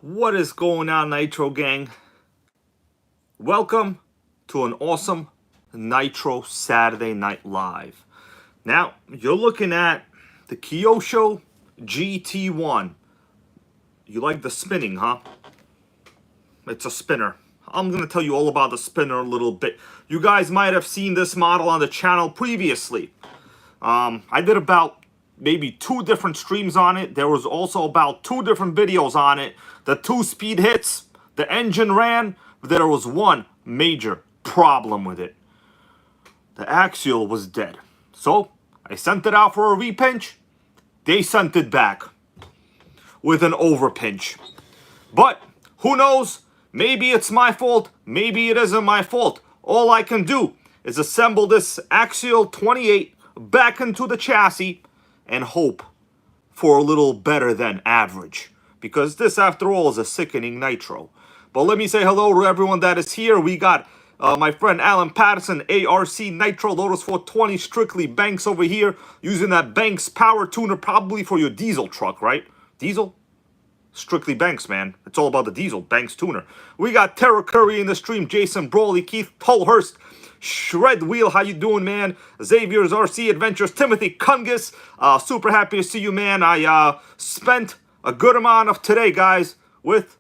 What is going on, Nitro Gang? Welcome to an awesome Nitro Saturday Night Live. Now, you're looking at the Kyosho GT1. You like the spinning, huh? It's a spinner. I'm going to tell you all about the spinner a little bit. You guys might have seen this model on the channel previously. I did about maybe 2 different streams on it. There was also about 2 different videos on it. The 2 speed hits, the engine ran, but there was one major problem with it. The axial was dead. So I sent it out for a repinch. They sent it back with an overpinch. But who knows? Maybe it's my fault. Maybe it isn't my fault. All I can do is assemble this axial 28 back into the chassis and hope for a little better than average, because this after all is a sickening nitro. But let me say hello to everyone that is here. We got my friend Alan Patterson, ARC Nitro Lotus 420, strictly Banks over here, using that Banks power tuner probably for your diesel truck, right? Diesel? Strictly Banks, man. It's all about the diesel. Banks tuner. We got Tara Curry in the stream, Jason Brawley, Keith Tolhurst, Shred Wheel, how you doing, man? Xavier's RC Adventures, Timothy Kungus. Super happy to see you, man. I spent a good amount of today, guys, with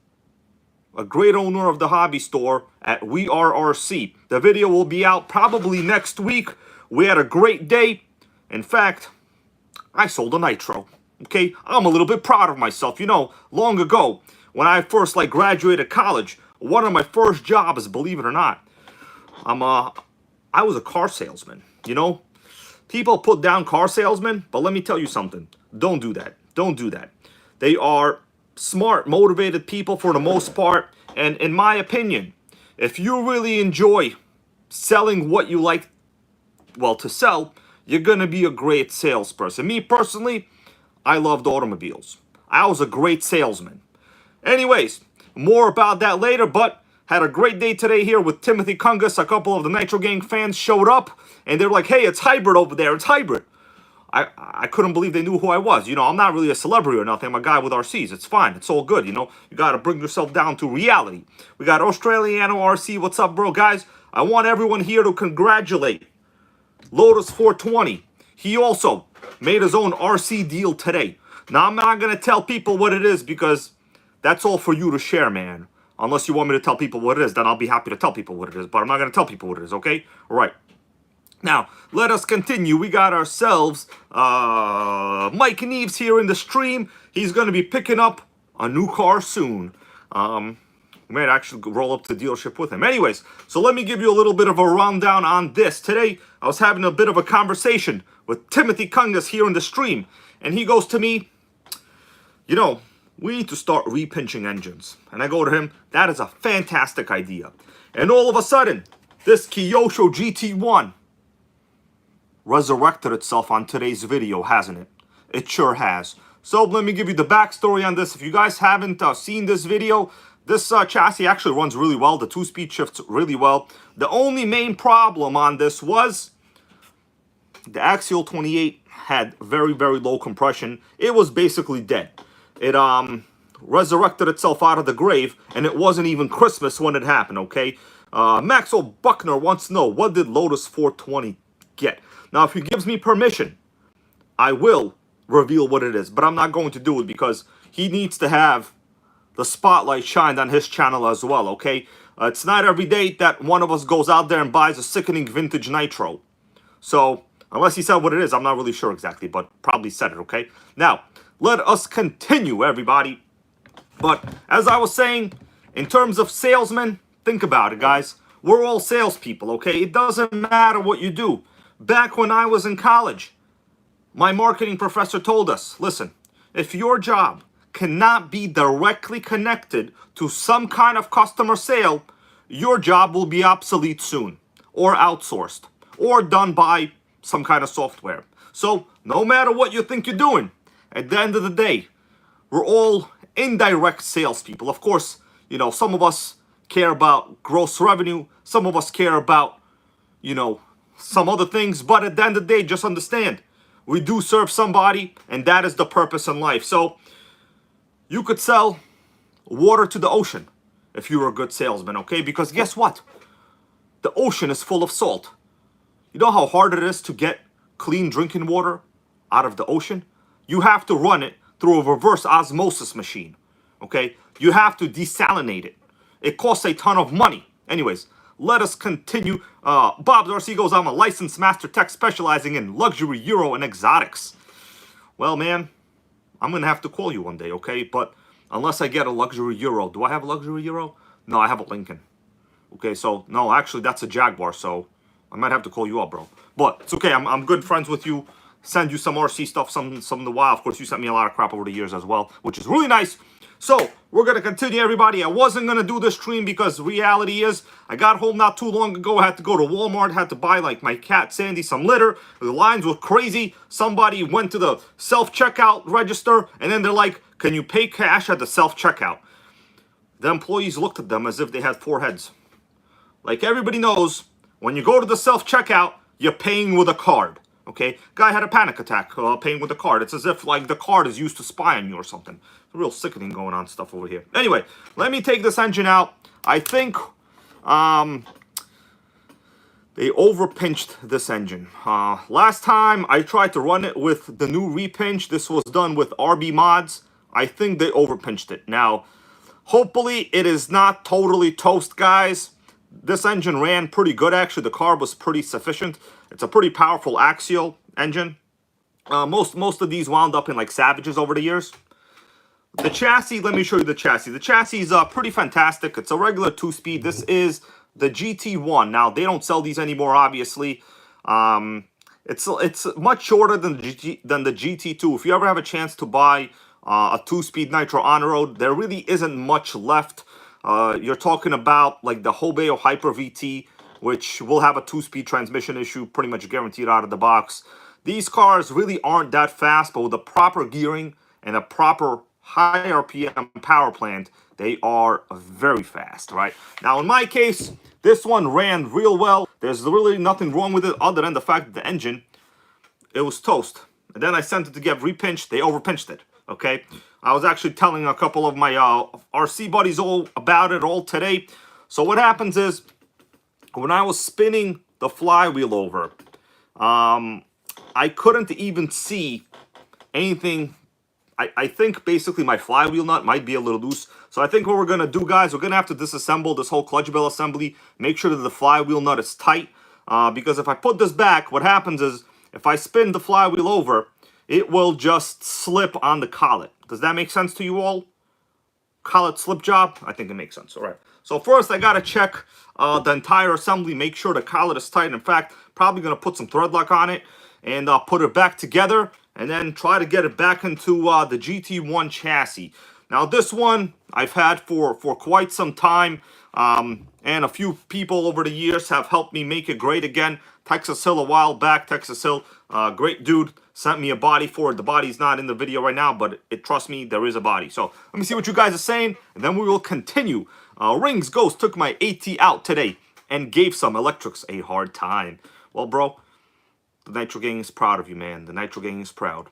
a great owner of the hobby store at We Are RC. The video will be out probably next week. We had a great day. In fact, I sold a nitro. Okay, I'm a little bit proud of myself. You know, long ago, when I first graduated college, one of my first jobs, believe it or not, I was a car salesman. You know, people put down car salesmen, but let me tell you something. Don't do that. Don't do that. They are smart, motivated people for the most part. And in my opinion, if you really enjoy selling what you like, well, to sell, you're going to be a great salesperson. Me personally, I loved automobiles. I was a great salesman. Anyways, more about that later, but had a great day today here with Timothy Kungus. A couple of the Nitro Gang fans showed up, and they were like, hey, it's hybrid over there. It's hybrid. I couldn't believe they knew who I was. You know, I'm not really a celebrity or nothing. I'm a guy with RCs. It's fine. It's all good, you know. You got to bring yourself down to reality. We got Australiano RC. What's up, bro? Guys, I want everyone here to congratulate Lotus 420. He also made his own RC deal today. Now, I'm not going to tell people what it is because that's all for you to share, man. Unless you want me to tell people what it is, then I'll be happy to tell people what it is. But I'm not going to tell people what it is, okay? All right. Now, let us continue. We got ourselves Mike Neves here in the stream. He's going to be picking up a new car soon. We might actually roll up to the dealership with him. Anyways, so let me give you a little bit of a rundown on this. Today, I was having a bit of a conversation with Timothy Kungus here in the stream. And he goes to me, you know, we need to start repinching engines. And I go to him, that is a fantastic idea. And all of a sudden, this Kyosho GT1 resurrected itself on today's video, hasn't it? It sure has. So let me give you the backstory on this. If you guys haven't seen this video, this chassis actually runs really well. The 2-speed shifts really well. The only main problem on this was the axial 28 had very, very low compression. It was basically dead. It resurrected itself out of the grave, and it wasn't even Christmas when it happened, okay? Maxwell Buckner wants to know, what did Lotus 420 get? Now, if he gives me permission, I will reveal what it is, but I'm not going to do it because he needs to have the spotlight shined on his channel as well, okay? It's not every day that one of us goes out there and buys a sickening vintage nitro. So, unless he said what it is, I'm not really sure exactly, but probably said it, okay? Now, let us continue, everybody. But as I was saying, in terms of salesmen, think about it, guys. We're all salespeople, okay? It doesn't matter what you do. Back when I was in college, my marketing professor told us, listen, if your job cannot be directly connected to some kind of customer sale, your job will be obsolete soon, or outsourced, or done by some kind of software. So, no matter what you think you're doing, at the end of the day, we're all indirect salespeople. Of course, you know, some of us care about gross revenue. Some of us care about, you know, some other things. But at the end of the day, just understand, we do serve somebody, and that is the purpose in life. So, you could sell water to the ocean if you're a good salesman, okay? Because guess what? The ocean is full of salt. You know how hard it is to get clean drinking water out of the ocean? You have to run it through a reverse osmosis machine, okay? You have to desalinate it. It costs a ton of money. Anyways, let us continue. Bob Darcy goes, I'm a licensed master tech specializing in luxury, Euro, and exotics. Well, man, I'm going to have to call you one day, okay? But unless I get a luxury Euro. Do I have a luxury Euro? No, I have a Lincoln. Okay, so, no, actually, that's a Jaguar, so I might have to call you up, bro. But it's okay. I'm good friends with you. Send you some RC stuff, some in the while. Of course, you sent me a lot of crap over the years as well, which is really nice. So, we're going to continue, everybody. I wasn't going to do this stream because reality is I got home not too long ago. I had to go to Walmart, had to buy, like, my cat, Sandy, some litter. The lines were crazy. Somebody went to the self-checkout register, and then they're like, can you pay cash at the self-checkout? The employees looked at them as if they had 4 heads. Like everybody knows, when you go to the self-checkout, you're paying with a card. Okay? Guy had a panic attack paying with a card. It's as if like the card is used to spy on you or something. It's a real sickening going on stuff over here. Anyway, let me take this engine out. I think they overpinched this engine. Last time I tried to run it with the new repinch. This was done with RB mods. I think they overpinched it. Now, hopefully it is not totally toast, guys. This engine ran pretty good, actually. The carb was pretty sufficient. It's a pretty powerful axial engine. Most of these wound up in like Savages over the years. The chassis, let me show you the chassis. The chassis is pretty fantastic. It's a regular 2-speed. This is the GT1. Now, they don't sell these anymore, obviously. It's much shorter than the GT2. If you ever have a chance to buy a 2-speed Nitro on road, there really isn't much left. You're talking about like the Hobeo Hyper VT, which will have a 2-speed transmission issue, pretty much guaranteed out of the box. These cars really aren't that fast, but with the proper gearing and a proper high RPM power plant, they are very fast, right? Now, in my case, this one ran real well. There's really nothing wrong with it other than the fact that the engine, it was toast. And then I sent it to get repinched. They overpinched it, okay? I was actually telling a couple of my RC buddies all about it all today. So what happens is, when I was spinning the flywheel over, I couldn't even see anything. I think basically my flywheel nut might be a little loose. So I think what we're going to do, guys, we're going to have to disassemble this whole clutch bell assembly. Make sure that the flywheel nut is tight. Because if I put this back, what happens is, if I spin the flywheel over, it will just slip on the collet. Does that make sense to you all? Collet slip job? I think it makes sense. All right. So first, I got to check the entire assembly. Make sure the collet is tight. In fact, probably going to put some thread lock on it and put it back together. And then try to get it back into the GT1 chassis. Now, this one I've had for quite some time. And a few people over the years have helped me make it great again. Texas Hill a while back. Texas Hill, great dude, sent me a body for it. The body's not in the video right now, but trust me, there is a body. So let me see what you guys are saying, and then we will continue. Rings Ghost took my AT out today and gave some electrics a hard time. Well, bro, the Nitro Gang is proud of you, man. The Nitro Gang is proud.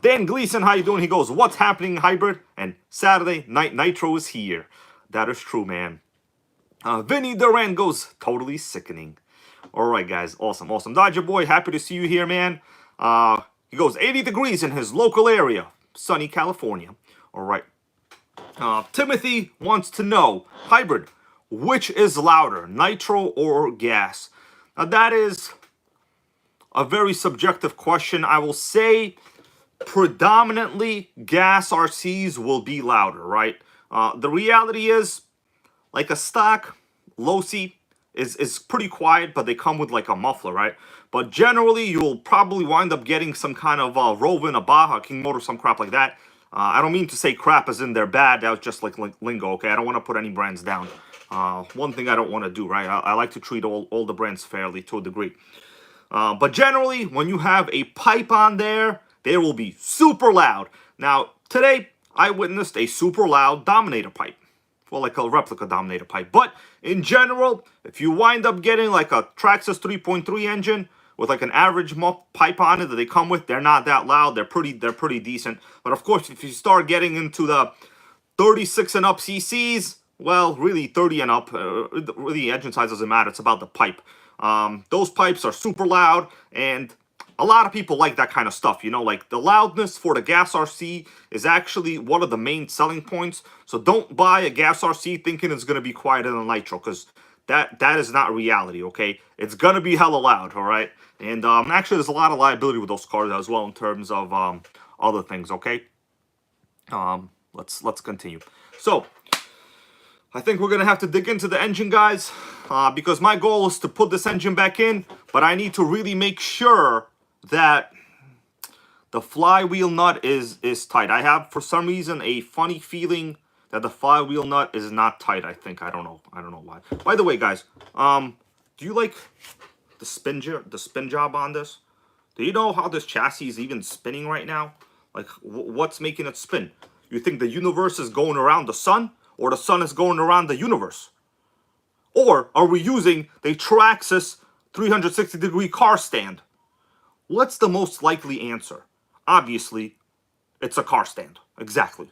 Dan Gleason, how you doing? He goes, what's happening, hybrid? And Saturday night Nitro is here. That is true, man. Vinny Duran goes, totally sickening. All right, guys. Awesome, awesome. Dodger Boy, happy to see you here, man. He goes 80 degrees in his local area, sunny California. All right. Timothy wants to know, hybrid, which is louder, nitro or gas? Now, that is a very subjective question. I will say predominantly gas RCs will be louder, right? The reality is, like a stock low-C is pretty quiet, but they come with like a muffler, right? But generally, you'll probably wind up getting some kind of Rovan, a Baja, King Motor, some crap like that. I don't mean to say crap as in they're bad. That was just like lingo, okay? I don't want to put any brands down. One thing I don't want to do, right? I like to treat all the brands fairly to a degree. But generally, when you have a pipe on there, they will be super loud. Now, today, I witnessed a super loud Dominator pipe. Well, like a replica Dominator pipe. But in general, if you wind up getting like a Traxxas 3.3 engine with like an average pipe on it that they come with, they're not that loud. They're pretty decent. But of course, if you start getting into the 36 and up CCs, well, really 30 and up, really engine size doesn't matter, it's about the pipe. Those pipes are super loud, and a lot of people like that kind of stuff, you know, like the loudness for the gas RC is actually one of the main selling points. So don't buy a gas RC thinking it's going to be quieter than nitro, because that is not reality, okay? It's going to be hella loud, all right? And actually, there's a lot of liability with those cars as well in terms of other things, okay? Let's continue. So I think we're gonna have to dig into the engine, guys, because my goal is to put this engine back in, but I need to really make sure that the flywheel nut is tight. I have, for some reason, a funny feeling that the flywheel nut is not tight. I don't know why. By the way, guys, do you like the spin job on this? Do you know how this chassis is even spinning right now? Like, what's making it spin? You think the universe is going around the sun, or the sun is going around the universe? Or are we using the Traxxas 360-degree car stand? What's the most likely answer? Obviously, it's a car stand. Exactly.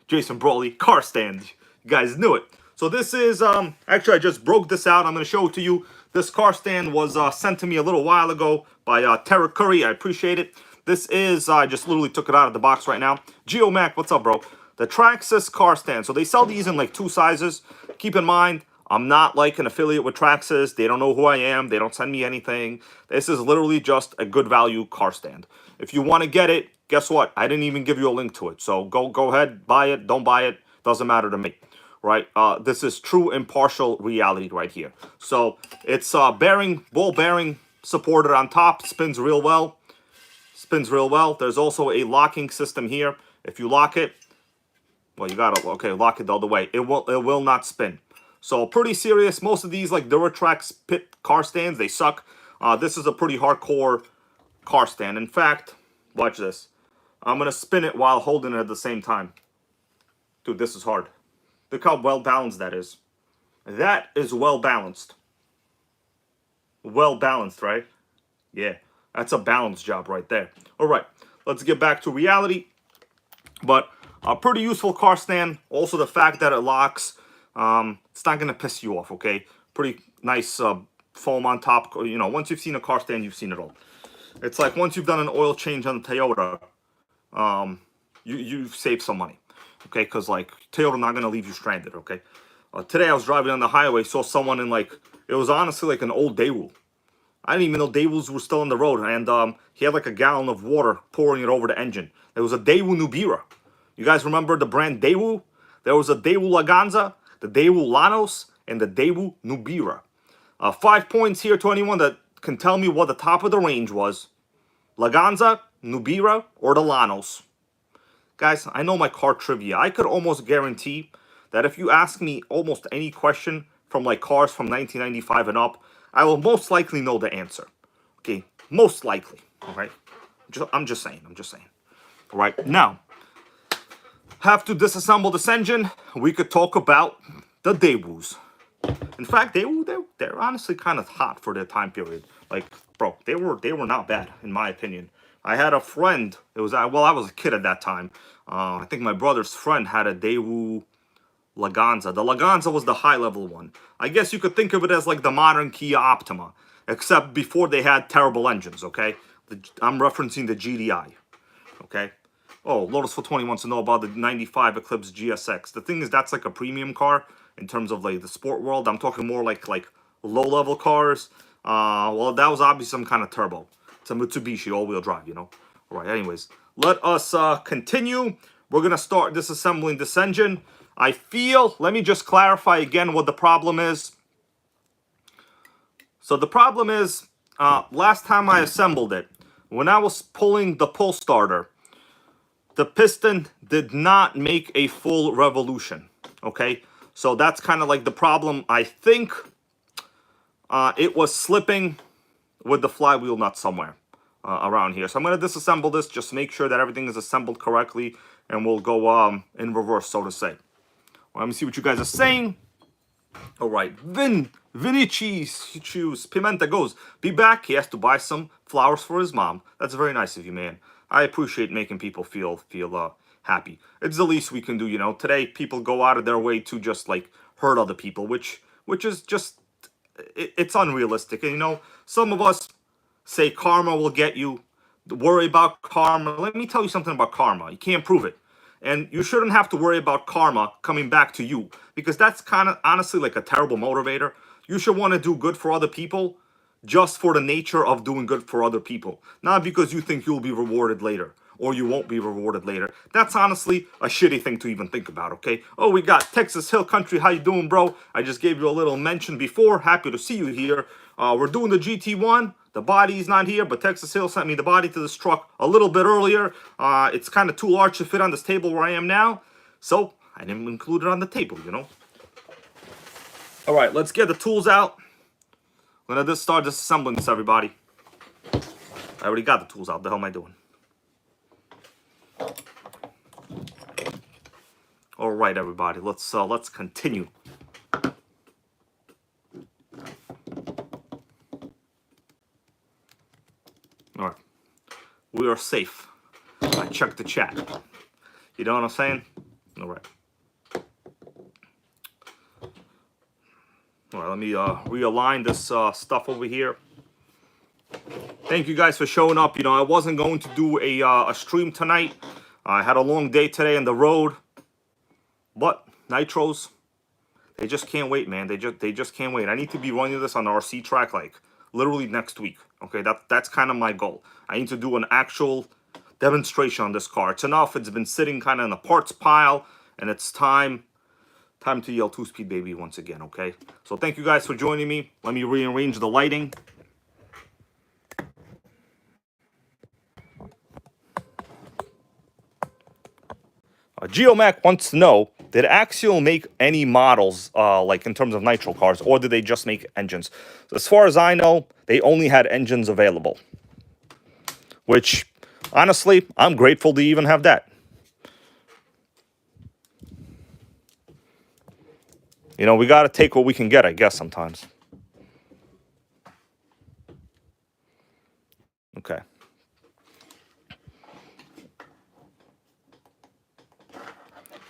Jason Brawley, car stand. You guys knew it. So this is, actually I just broke this out. I'm going to show it to you. This car stand was sent to me a little while ago by Tara Curry. I appreciate it. This is, I just literally took it out of the box right now. GeoMac, what's up, bro? The Traxxas car stand. So they sell these in like 2 sizes. Keep in mind, I'm not like an affiliate with Traxxas. They don't know who I am. They don't send me anything. This is literally just a good value car stand. If you want to get it, guess what? I didn't even give you a link to it. So go ahead, buy it. Don't buy it. Doesn't matter to me. Right? This is true impartial reality right here. So it's ball bearing supported on top. Spins real well. Spins real well. There's also a locking system here. If you lock it, well, you gotta, okay, lock it the other way. It will not spin. So pretty serious. Most of these like Duratrax pit car stands, they suck. This is a pretty hardcore car stand. In fact, watch this. I'm gonna spin it while holding it at the same time. Dude, this is hard. Look how well balanced that is. That is well balanced. Well balanced, right? Yeah, that's a balance job right there. All right, let's get back to reality. But a pretty useful car stand. Also the fact that it locks, it's not going to piss you off, okay? Pretty nice foam on top. You know, once you've seen a car stand, you've seen it all. It's like once you've done an oil change on the Toyota, you've saved some money, okay? Because like Toyota not going to leave you stranded, okay? Today I was driving on the highway, saw someone in like, it was honestly like an old Daewoo. I didn't even know Daewoo's were still on the road, and he had like a gallon of water pouring it over the engine. It was a Daewoo Nubira. You guys remember the brand Daewoo? There was a Daewoo Laganza, the Daewoo Lanos, and the Daewoo Nubira. 5 points here to anyone that can tell me what the top of the range was. Laganza, Nubira, or the Lanos. Guys, I know my car trivia. I could almost guarantee that if you ask me almost any question from like cars from 1995 and up, I will most likely know the answer. Okay, most likely. All right, I'm just saying. All right, now have to disassemble this engine. We could talk about the Daewoos. In fact, they're honestly kind of hot for their time period. Like, bro, they were not bad in my opinion. I had a friend. It was I was a kid at that time. I think my brother's friend had a Daewoo Laganza. The Laganza was the high-level one. I guess you could think of it as like the modern Kia Optima, except before they had terrible engines, okay? I'm referencing the GDI, okay? Oh, Lotus 420 wants to know about the 95 Eclipse GSX. The thing is, that's like a premium car in terms of like the sport world. I'm talking more like low-level cars. Well, that was obviously some kind of turbo. It's a Mitsubishi all-wheel drive, you know? All right, anyways, let us continue. We're going to start disassembling this engine. I feel, let me just clarify again what the problem is. So the problem is, last time I assembled it, when I was pulling the pull starter, the piston did not make a full revolution, okay? So that's kind of like the problem. I think it was slipping with the flywheel nut somewhere around here. So I'm going to disassemble this, just make sure that everything is assembled correctly, and we'll go in reverse, so to say. Well, let me see what you guys are saying. All right, Vinny Cheese Pimenta goes, be back. He has to buy some flowers for his mom. That's very nice of you, man. I appreciate making people feel happy. It's the least we can do, you know. Today, people go out of their way to just, like, hurt other people, which is just, it's unrealistic. And, you know, some of us say karma will get you, worry about karma. Let me tell you something about karma. You can't prove it. And you shouldn't have to worry about karma coming back to you, because that's kind of honestly like a terrible motivator. You should want to do good for other people just for the nature of doing good for other people, not because you think you'll be rewarded later or you won't be rewarded later. That's honestly a shitty thing to even think about, okay? Oh, we got Texas Hill Country. How you doing, bro? I just gave you a little mention before. Happy to see you here. We're doing the GT1. The body's not here, but Texas Hill sent me the body to this truck a little bit earlier. It's kind of too large to fit on this table where I am now, so I didn't include it on the table, you know? All right, let's get the tools out. I'm going to start disassembling this, everybody. I already got the tools out. The hell am I doing? All right, everybody. Let's continue. All right. We are safe. I checked the chat. You know what I'm saying? All right. All right, let me realign this stuff over here. Thank you guys for showing up. You know, I wasn't going to do a stream tonight. I had a long day today on the road. But nitros, they just can't wait, man. They just can't wait. I need to be running this on the RC track like literally next week. Okay, that's kind of my goal. I need to do an actual demonstration on this car. It's enough. It's been sitting kind of in the parts pile, and it's time to yell 2-speed baby once again, okay? So thank you guys for joining me. Let me rearrange the lighting. Geomac wants to know, did Axial make any models, like in terms of nitro cars, or did they just make engines? So as far as I know, they only had engines available. Which, honestly, I'm grateful to even have that. You know, we got to take what we can get, I guess, sometimes. Okay.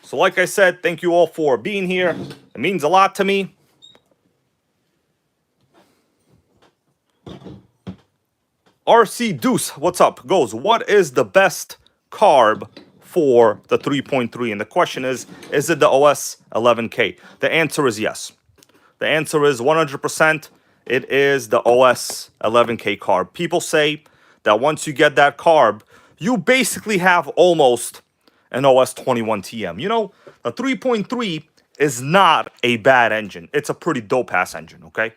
So like I said, thank you all for being here. It means a lot to me. RC Deuce, what's up? Goes, what is the best carb for the 3.3? And the question is it the OS 11K? The answer is yes. The answer is 100%. It is the OS 11K carb. People say that once you get that carb, you basically have almost an OS 21 TM. You know, the 3.3 is not a bad engine. It's a pretty dope-ass engine, okay?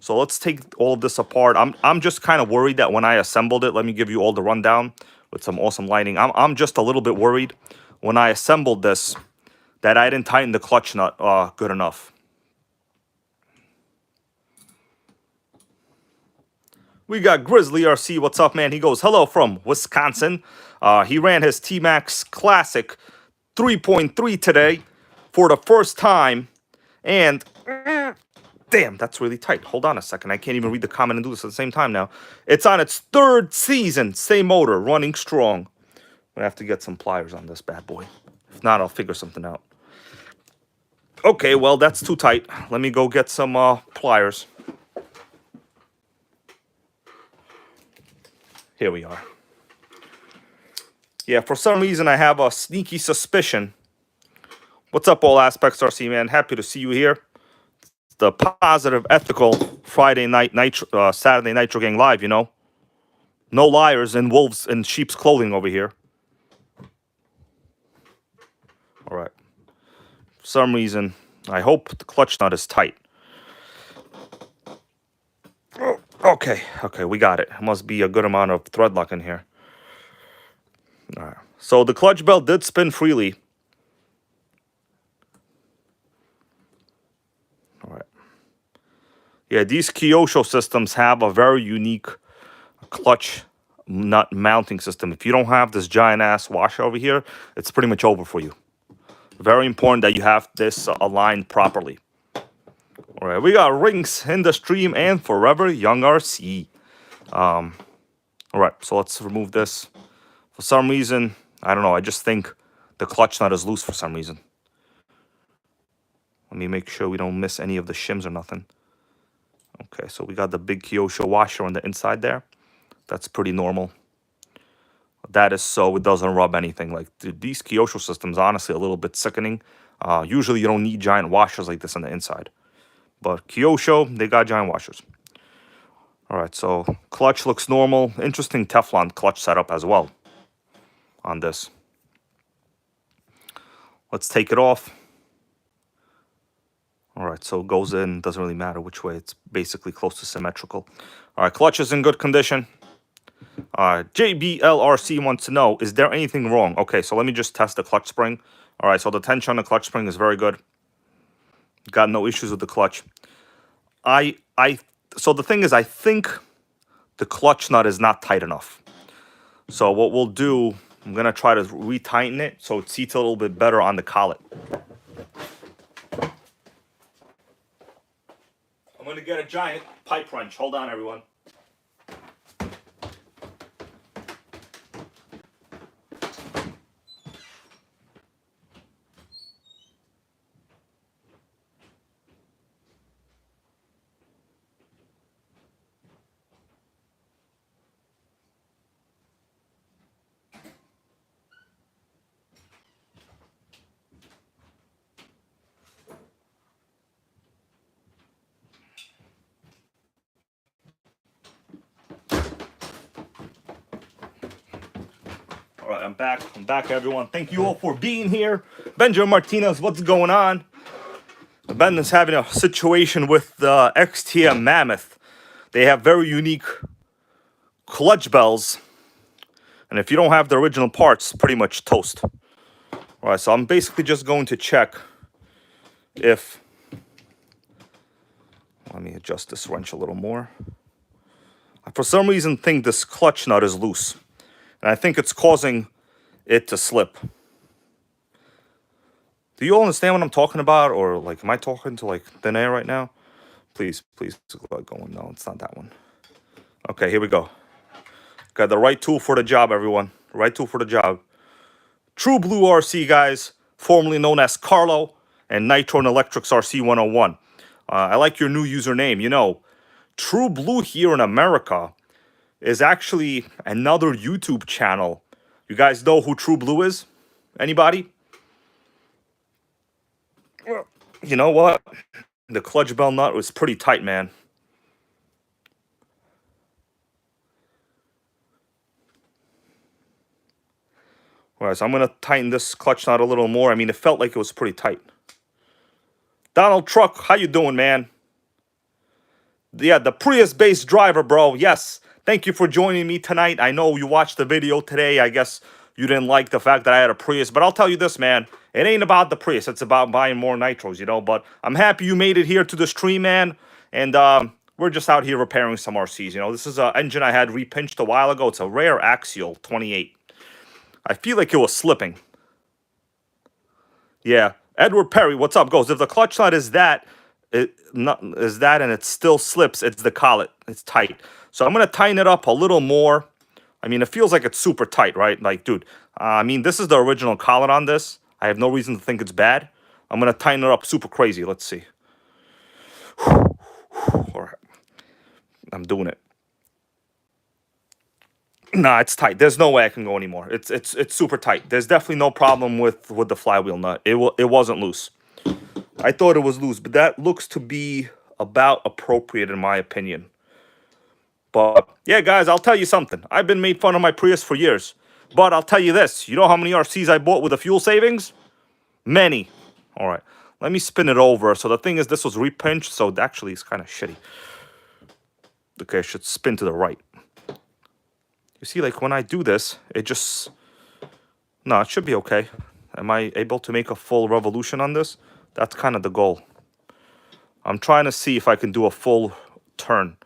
So let's take all of this apart. I'm just kind of worried that when I assembled it, let me give you all the rundown with some awesome lighting. I'm just a little bit worried when I assembled this that I didn't tighten the clutch nut good enough. We got Grizzly RC. What's up, man? He goes, hello from Wisconsin. He ran his T-Max Classic 3.3 today for the first time. And, damn, that's really tight. Hold on a second. I can't even read the comment and do this at the same time now. It's on its 3rd season. Same motor, running strong. I'm going to have to get some pliers on this bad boy. If not, I'll figure something out. Okay, well, that's too tight. Let me go get some pliers. Here we are. Yeah, for some reason I have a sneaky suspicion. What's up, All Aspects RC, man? Happy to see you here. The positive, ethical Friday night Nitro, Saturday Nitro Gang Live, you know. No liars in wolves in sheep's clothing over here. All right. For some reason, I hope the clutch nut is tight. Okay, we got it. Must be a good amount of thread lock in here. All right. So the clutch belt did spin freely. All right. Yeah, these Kyosho systems have a very unique clutch nut mounting system. If you don't have this giant ass washer over here, it's pretty much over for you. Very important that you have this aligned properly. All right, we got rings in the stream and Forever Young RC. All right, so let's remove this. For some reason, I don't know, I just think the clutch nut is loose for some reason. Let me make sure we don't miss any of the shims or nothing. Okay, so we got the big Kyosho washer on the inside there. That's pretty normal. That is so it doesn't rub anything. Like, dude, these Kyosho systems, honestly, a little bit sickening. Usually you don't need giant washers like this on the inside. But Kyosho, they got giant washers. All right, so clutch looks normal. Interesting Teflon clutch setup as well on this. Let's take it off. All right, so it goes in. Doesn't really matter which way. It's basically close to symmetrical. All right, clutch is in good condition. JBLRC wants to know, is there anything wrong? Okay, so let me just test the clutch spring. All right, so the tension on the clutch spring is very good. Got no issues with the clutch. So the thing is, I think the clutch nut is not tight enough. So what we'll do, I'm going to try to retighten it so it seats a little bit better on the collet. I'm going to get a giant pipe wrench. Hold on, everyone. All right, I'm back. I'm back, everyone. Thank you all for being here. Benjamin Martinez, what's going on? Ben is having a situation with the XTM Mammoth. They have very unique clutch bells. And if you don't have the original parts, pretty much toast. All right, so I'm basically just going to check if... Let me adjust this wrench a little more. I, for some reason, think this clutch nut is loose. And I think it's causing it to slip. Do you all understand what I'm talking about? Or, like, am I talking to, like, thin air right now? Please go on. No, it's not that one. Okay, here we go. Got the right tool for the job, everyone. Right tool for the job. True Blue RC, guys. Formerly known as Carlo. And Nitro and Electrics RC 101. I like your new username. You know, True Blue here in America is actually another YouTube channel. You guys know who True Blue is? Anybody? You know what? The clutch bell nut was pretty tight, man. All right, so I'm going to tighten this clutch nut a little more. I mean, it felt like it was pretty tight. Donald Truck, how you doing, man? Yeah, the Prius-based driver, bro. Yes. Thank you for joining me tonight. I know you watched the video today. I guess you didn't like the fact that I had a Prius. But I'll tell you this, man. It ain't about the Prius. It's about buying more nitros, you know. But I'm happy you made it here to the stream, man. And we're just out here repairing some RCs, you know. This is an engine I had repinched a while ago. It's a rare Axial 28. I feel like it was slipping. Yeah. Edward Perry, what's up? Goes, if the clutch nut is that, and it still slips, it's the collet. It's tight. So I'm going to tighten it up a little more. I mean, it feels like it's super tight, right? Like, dude, I mean, this is the original collet on this. I have no reason to think it's bad. I'm going to tighten it up super crazy. Let's see. All right. I'm doing it. Nah, it's tight. There's no way I can go anymore. It's super tight. There's definitely no problem with the flywheel nut. It wasn't loose. I thought it was loose, but that looks to be about appropriate in my opinion. But yeah, guys, I'll tell you something. I've been made fun of my Prius for years. But I'll tell you this. You know how many RCs I bought with the fuel savings? Many. All right. Let me spin it over. So the thing is, this was repinched, so actually it's kind of shitty. Okay, I should spin to the right. You see, like, when I do this, it just... No, it should be okay. Am I able to make a full revolution on this? That's kind of the goal. I'm trying to see if I can do a full turn.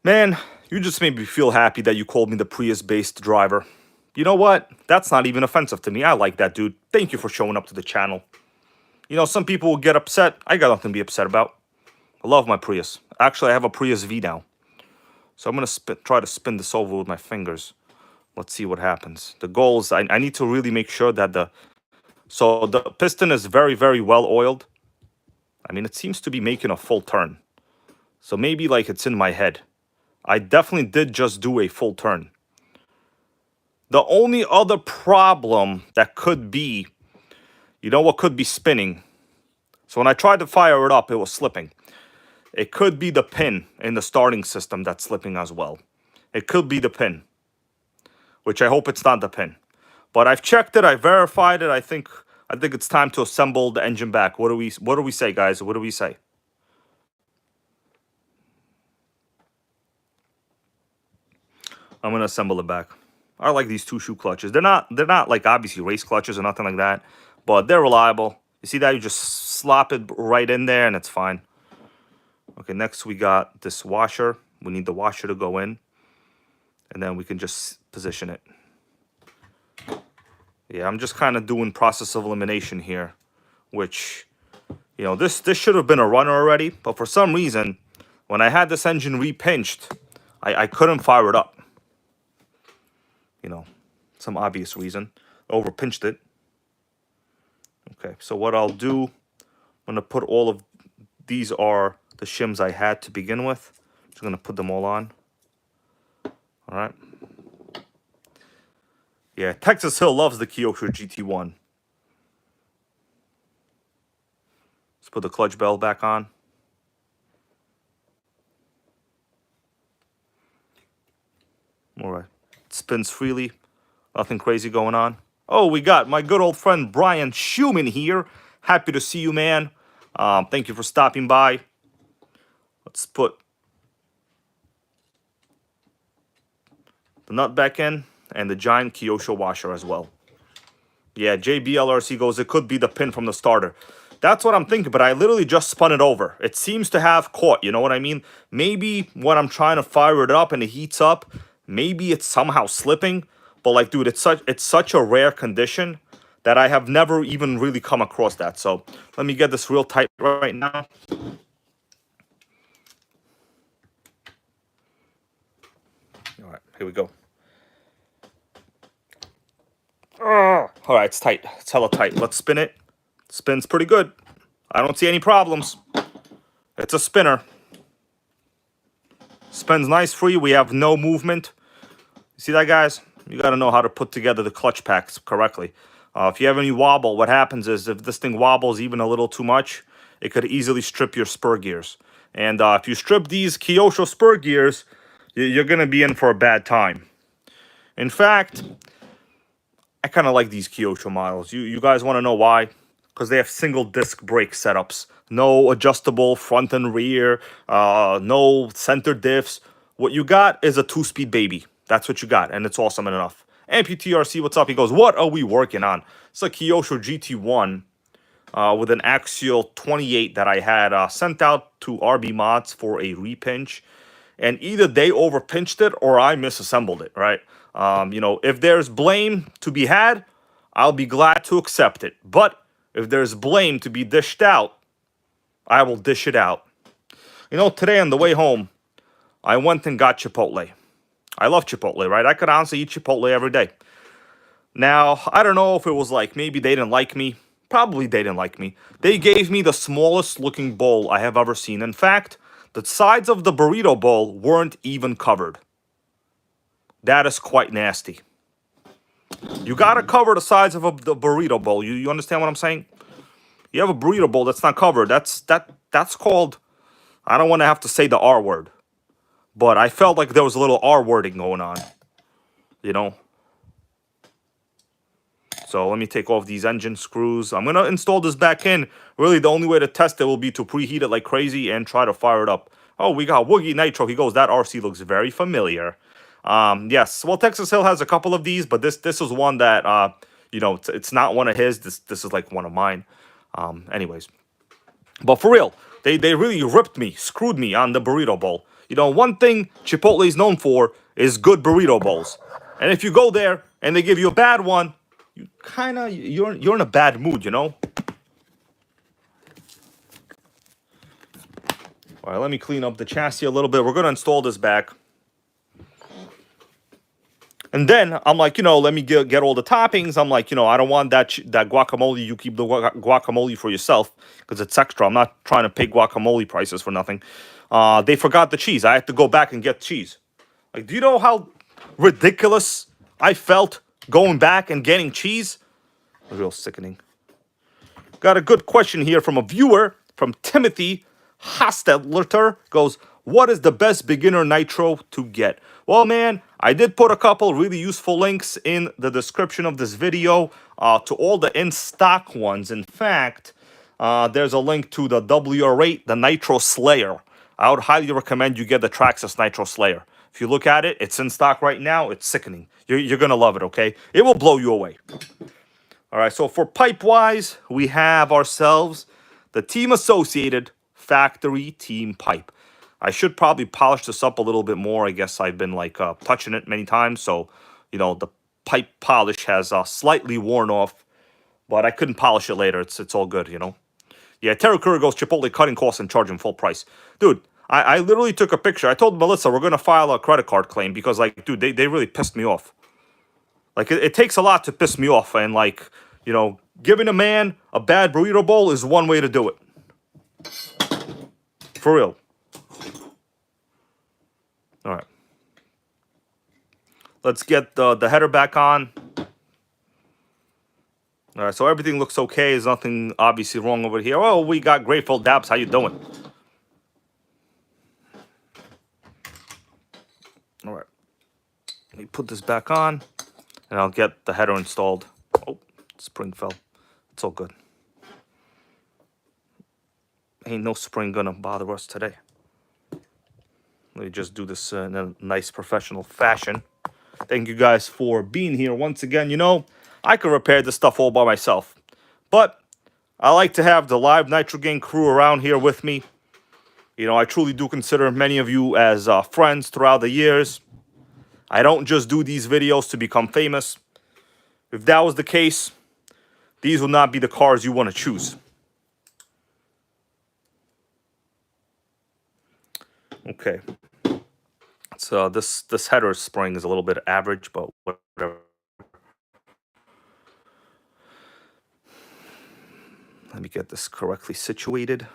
Man, you just made me feel happy that you called me the Prius-based driver. You know what? That's not even offensive to me. I like that, dude. Thank you for showing up to the channel. You know, some people will get upset. I got nothing to be upset about. I love my Prius. Actually, I have a Prius V now. So I'm going to try to spin this over with my fingers. Let's see what happens. The goal is I need to really make sure that the piston is very, very well oiled. I mean, it seems to be making a full turn. So maybe like it's in my head. I definitely did just do a full turn. The only other problem that could be, you know what could be spinning? So when I tried to fire it up, it was slipping. It could be the pin in the starting system that's slipping as well. It could be the pin, which I hope it's not the pin. But I've checked it, I verified it. I think it's time to assemble the engine back. What do we say, guys? What do we say? I'm gonna assemble it back. I like these 2 shoe clutches. They're not like obviously race clutches or nothing like that, but they're reliable. You see that? You just slop it right in there and it's fine. Okay, next we got this washer. We need the washer to go in, and then we can just position it. Yeah, I'm just kind of doing process of elimination here, which, you know, this should have been a runner already, but for some reason, when I had this engine repinched, I couldn't fire it up. You know, some obvious reason. Overpinched it. Okay, so what I'll do, I'm going to put all of these are the shims I had to begin with. Just going to put them all on. All right. Yeah, Texas Hill loves the Kyosho GT1. Let's put the clutch bell back on. All right. It spins freely. Nothing crazy going on. Oh, we got my good old friend Brian Schumann here. Happy to see you, man. Thank you for stopping by. Let's put the nut back in and the giant Kyosho washer as well. Yeah, JBLRC goes, it could be the pin from the starter. That's what I'm thinking, but I literally just spun it over. It seems to have caught, you know what I mean? Maybe when I'm trying to fire it up and it heats up, maybe it's somehow slipping. But like, dude, it's such a rare condition that I have never even really come across that. So let me get this real tight right now. All right, here we go. All right, it's tight. It's hella tight. Let's spin it. Spins pretty good. I don't see any problems. It's a spinner. Spins nice free. We have no movement. You see that, guys? You got to know how to put together the clutch packs correctly. If you have any wobble, what happens is if this thing wobbles even a little too much, it could easily strip your spur gears. And if you strip these Kyosho spur gears, you're going to be in for a bad time. In fact, I kind of like these Kyosho models. You guys want to know why? Because they have single disc brake setups. No adjustable front and rear. No center diffs. What you got is a 2-speed baby. That's what you got, and it's awesome enough. MPTRC, what's up? He goes, what are we working on? It's a Kyosho GT1 with an axial 28 that I had sent out to RB Mods for a repinch. And either they overpinched it or I misassembled it, right? You know, if there's blame to be had, I'll be glad to accept it. But if there's blame to be dished out, I will dish it out. You know, today on the way home, I went and got Chipotle. I love Chipotle, right? I could honestly eat Chipotle every day. Now, I don't know if it was like maybe they didn't like me. Probably they didn't like me. They gave me the smallest looking bowl I have ever seen. In fact, the sides of the burrito bowl weren't even covered. That is quite nasty. You gotta cover the sides of the burrito bowl. You understand what I'm saying? You have a burrito bowl that's not covered. That's called, I don't want to have to say the R word. But I felt like there was a little R wording going on. You know? So let me take off these engine screws. I'm going to install this back in. Really, the only way to test it will be to preheat it like crazy and try to fire it up. Oh, we got Woogie Nitro. He goes, that RC looks very familiar. Yes, well, Texas Hill has a couple of these, but this is one that, you know, it's not one of his. This is like one of mine. Anyways. But for real, they really ripped me, screwed me on the burrito bowl. You know, one thing Chipotle is known for is good burrito bowls. And if you go there and they give you a bad one, you're in a bad mood, you know? All right, let me clean up the chassis a little bit. We're going to install this back. And then I'm like, let me get all the toppings. I'm like, I don't want that guacamole. You keep the guacamole for yourself because it's extra. I'm not trying to pay guacamole prices for nothing. They forgot the cheese. I had to go back and get cheese. Like, do you know how ridiculous I felt going back and getting cheese? Real sickening. Got a good question here from a viewer, from Timothy Hostetler. Goes, what is the best beginner nitro to get? Well, man, I did put a couple really useful links in the description of this video to all the in-stock ones. In fact, there's a link to the WR8, the Nitro Slayer. I would highly recommend you get the Traxxas Nitro Slayer. If you look at it, it's in stock right now. It's sickening. You're going to love it, okay? It will blow you away. All right, so for pipe-wise, we have ourselves the Team Associated Factory Team Pipe. I should probably polish this up a little bit more. I guess I've been, like, touching it many times, so, the pipe polish has slightly worn off, but I couldn't polish it later. It's all good, Yeah, Terry Curry goes, Chipotle cutting costs and charging full price. Dude, I literally took a picture. I told Melissa we're going to file a credit card claim because, like, dude, they really pissed me off. Like, it takes a lot to piss me off. And, like, giving a man a bad burrito bowl is one way to do it. For real. All right. Let's get the header back on. All right, so everything looks okay. There's nothing obviously wrong over here. Oh, we got Grateful Dabs. How you doing? All right. Let me put this back on. And I'll get the header installed. Oh, spring fell. It's all good. Ain't no spring gonna bother us today. Let me just do this in a nice professional fashion. Thank you guys for being here once again. I could repair this stuff all by myself. But I like to have the live Nitro Gang crew around here with me. I truly do consider many of you as friends throughout the years. I don't just do these videos to become famous. If that was the case, these will not be the cars you want to choose. Okay. So this header spring is a little bit average, but whatever. Let me get this correctly situated.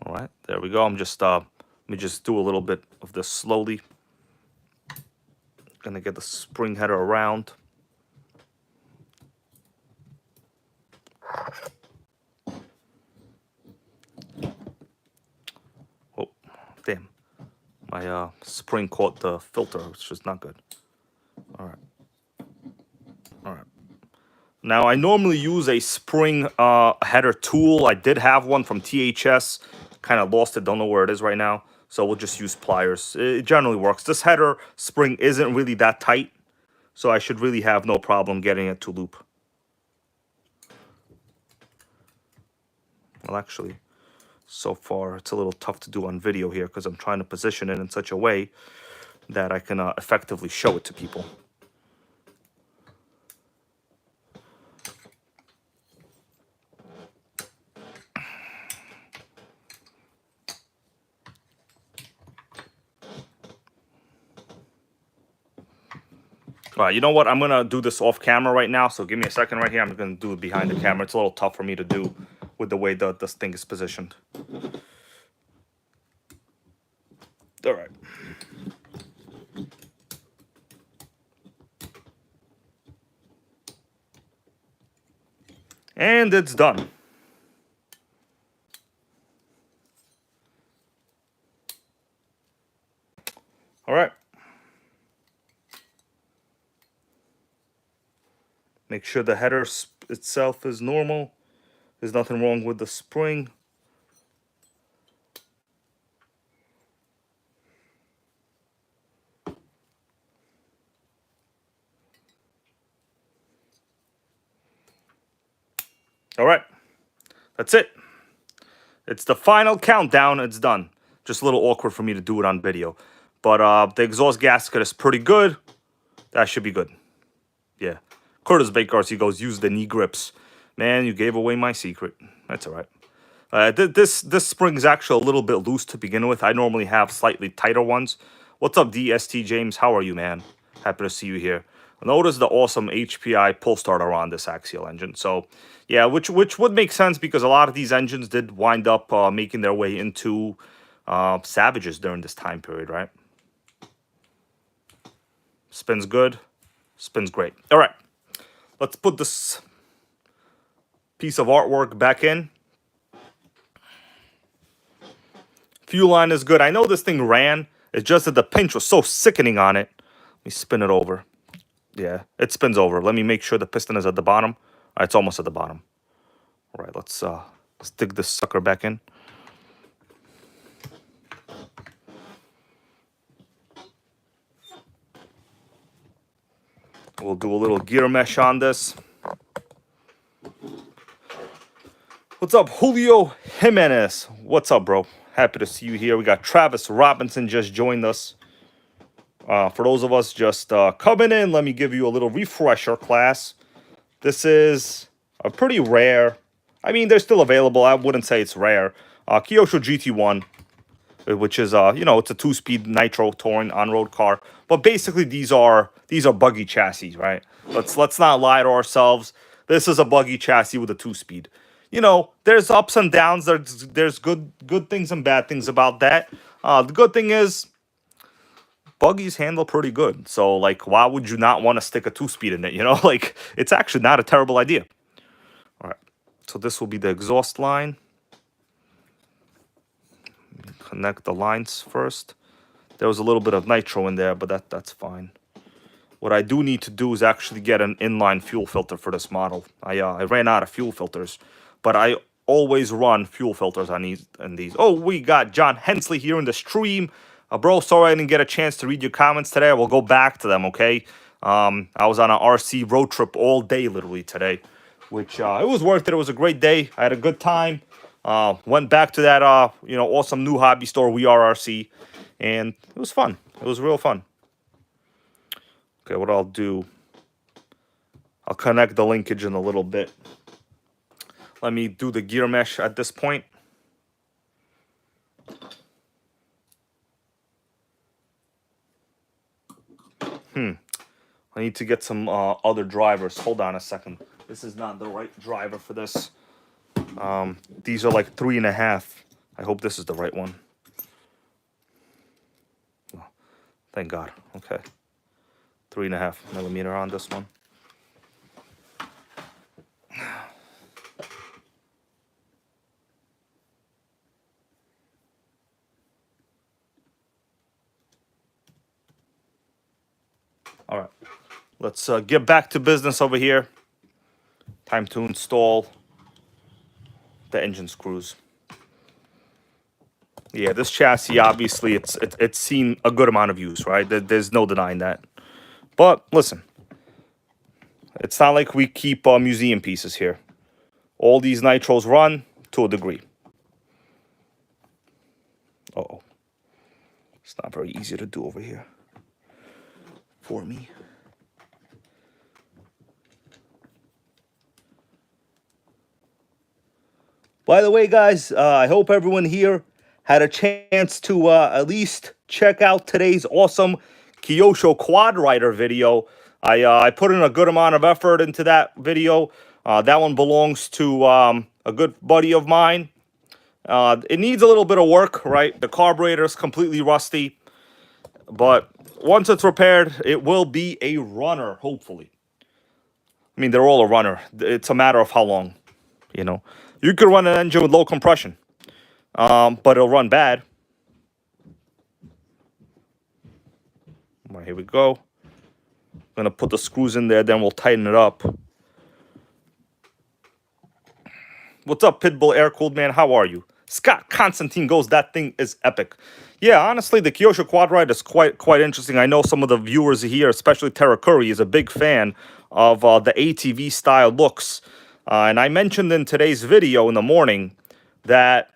All right, there we go. I'm just let me just do a little bit of this slowly. Gonna get the spring header around. Oh, damn. My spring caught the filter, which is not good. All right. All right. Now, I normally use a spring header tool. I did have one from THS. Kind of lost it. Don't know where it is right now. So we'll just use pliers. It generally works. This header spring isn't really that tight. So I should really have no problem getting it to loop. Well, actually, so far it's a little tough to do on video here because I'm trying to position it in such a way that I can effectively show it to people. All right, you know what? I'm going to do this off camera right now, so give me a second right here. I'm going to do it behind the camera. It's a little tough for me to do with the way this thing is positioned. All right. And it's done. All right. Make sure the header itself is normal. There's nothing wrong with the spring. All right. That's it. It's the final countdown. It's done. Just a little awkward for me to do it on video. But the exhaust gasket is pretty good. That should be good. Yeah. Curtis Bakars, he goes, use the knee grips. Man, you gave away my secret. That's all right. This spring is actually a little bit loose to begin with. I normally have slightly tighter ones. What's up, DST James? How are you, man? Happy to see you here. Notice the awesome HPI pull starter on this axial engine. So, yeah, which would make sense because a lot of these engines did wind up making their way into Savages during this time period, right? Spins good. Spins great. All right. Let's put this piece of artwork back in. Fuel line is good. I know this thing ran. It's just that the pinch was so sickening on it. Let me spin it over. Yeah, it spins over. Let me make sure the piston is at the bottom. It's almost at the bottom. All right, let's dig this sucker back in. We'll do a little gear mesh on this. What's up, Julio Jimenez? What's up, bro? Happy to see you here. We got Travis Robinson just joined us. For those of us just coming in, let me give you a little refresher class. This is a pretty rare. I mean, they're still available. I wouldn't say it's rare. Kyosho GT1, which is it's a 2-speed Nitro Touring on-road car. But basically, these are buggy chassis, right? Let's not lie to ourselves. This is a buggy chassis with a 2-speed. There's ups and downs. There's good things and bad things about that. The good thing is buggies handle pretty good. So, like, why would you not want to stick a 2-speed in it? Like, it's actually not a terrible idea. All right. So this will be the exhaust line. Connect the lines first. There was a little bit of nitro in there, but that's fine. What I do need to do is actually get an inline fuel filter for this model. I ran out of fuel filters, but I always run fuel filters on these. Oh, we got John Hensley here in the stream. Bro, sorry I didn't get a chance to read your comments today. We'll go back to them, okay? I was on an RC road trip all day, literally, today, which it was worth it. It was a great day. I had a good time. Went back to that, awesome new hobby store, We Are RC, and it was fun. It was real fun. Okay, what I'll do, I'll connect the linkage in a little bit. Let me do the gear mesh at this point. I need to get some other drivers. Hold on a second. This is not the right driver for this. These are like 3.5. I hope this is the right one. Oh, thank God. Okay. 3.5 millimeter on this one. All right. Let's get back to business over here. Time to install the engine screws. Yeah, this chassis, obviously, it's seen a good amount of use, right? There's no denying that. But listen, it's not like we keep museum pieces here. All these nitros run to a degree. Uh-oh. It's not very easy to do over here for me. By the way, guys, I hope everyone here had a chance to at least check out today's awesome Kyosho Quad Rider video. I put in a good amount of effort into that video. That one belongs to a good buddy of mine. It needs a little bit of work, right? The carburetor is completely rusty. But once it's repaired, it will be a runner, hopefully. I mean, they're all a runner. It's a matter of how long, You could run an engine with low compression, but it'll run bad. All right, here we go. I'm going to put the screws in there, then we'll tighten it up. What's up, Pitbull Air-Cooled Man? How are you? Scott Constantine goes, that thing is epic. Yeah, honestly, the Kyosho Quad Ride is quite interesting. I know some of the viewers here, especially Tara Curry, is a big fan of the ATV-style looks. And I mentioned in today's video in the morning that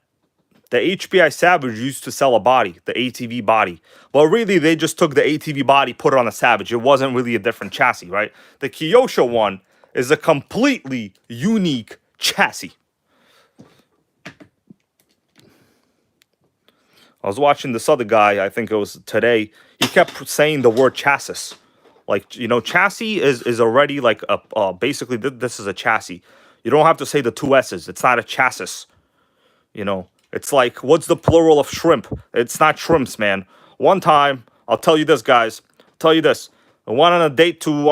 the HPI Savage used to sell a body, the ATV body. But really, they just took the ATV body, put it on the Savage. It wasn't really a different chassis, right? The Kyosho one is a completely unique chassis. I was watching this other guy, I think it was today. He kept saying the word chassis. Like, you know, chassis is already like a basically this is a chassis. You don't have to say the two S's. It's not a chassis. You know, it's like, what's the plural of shrimp? It's not shrimps, man. One time, I'll tell you this, guys. I'll tell you this. I went on a date to,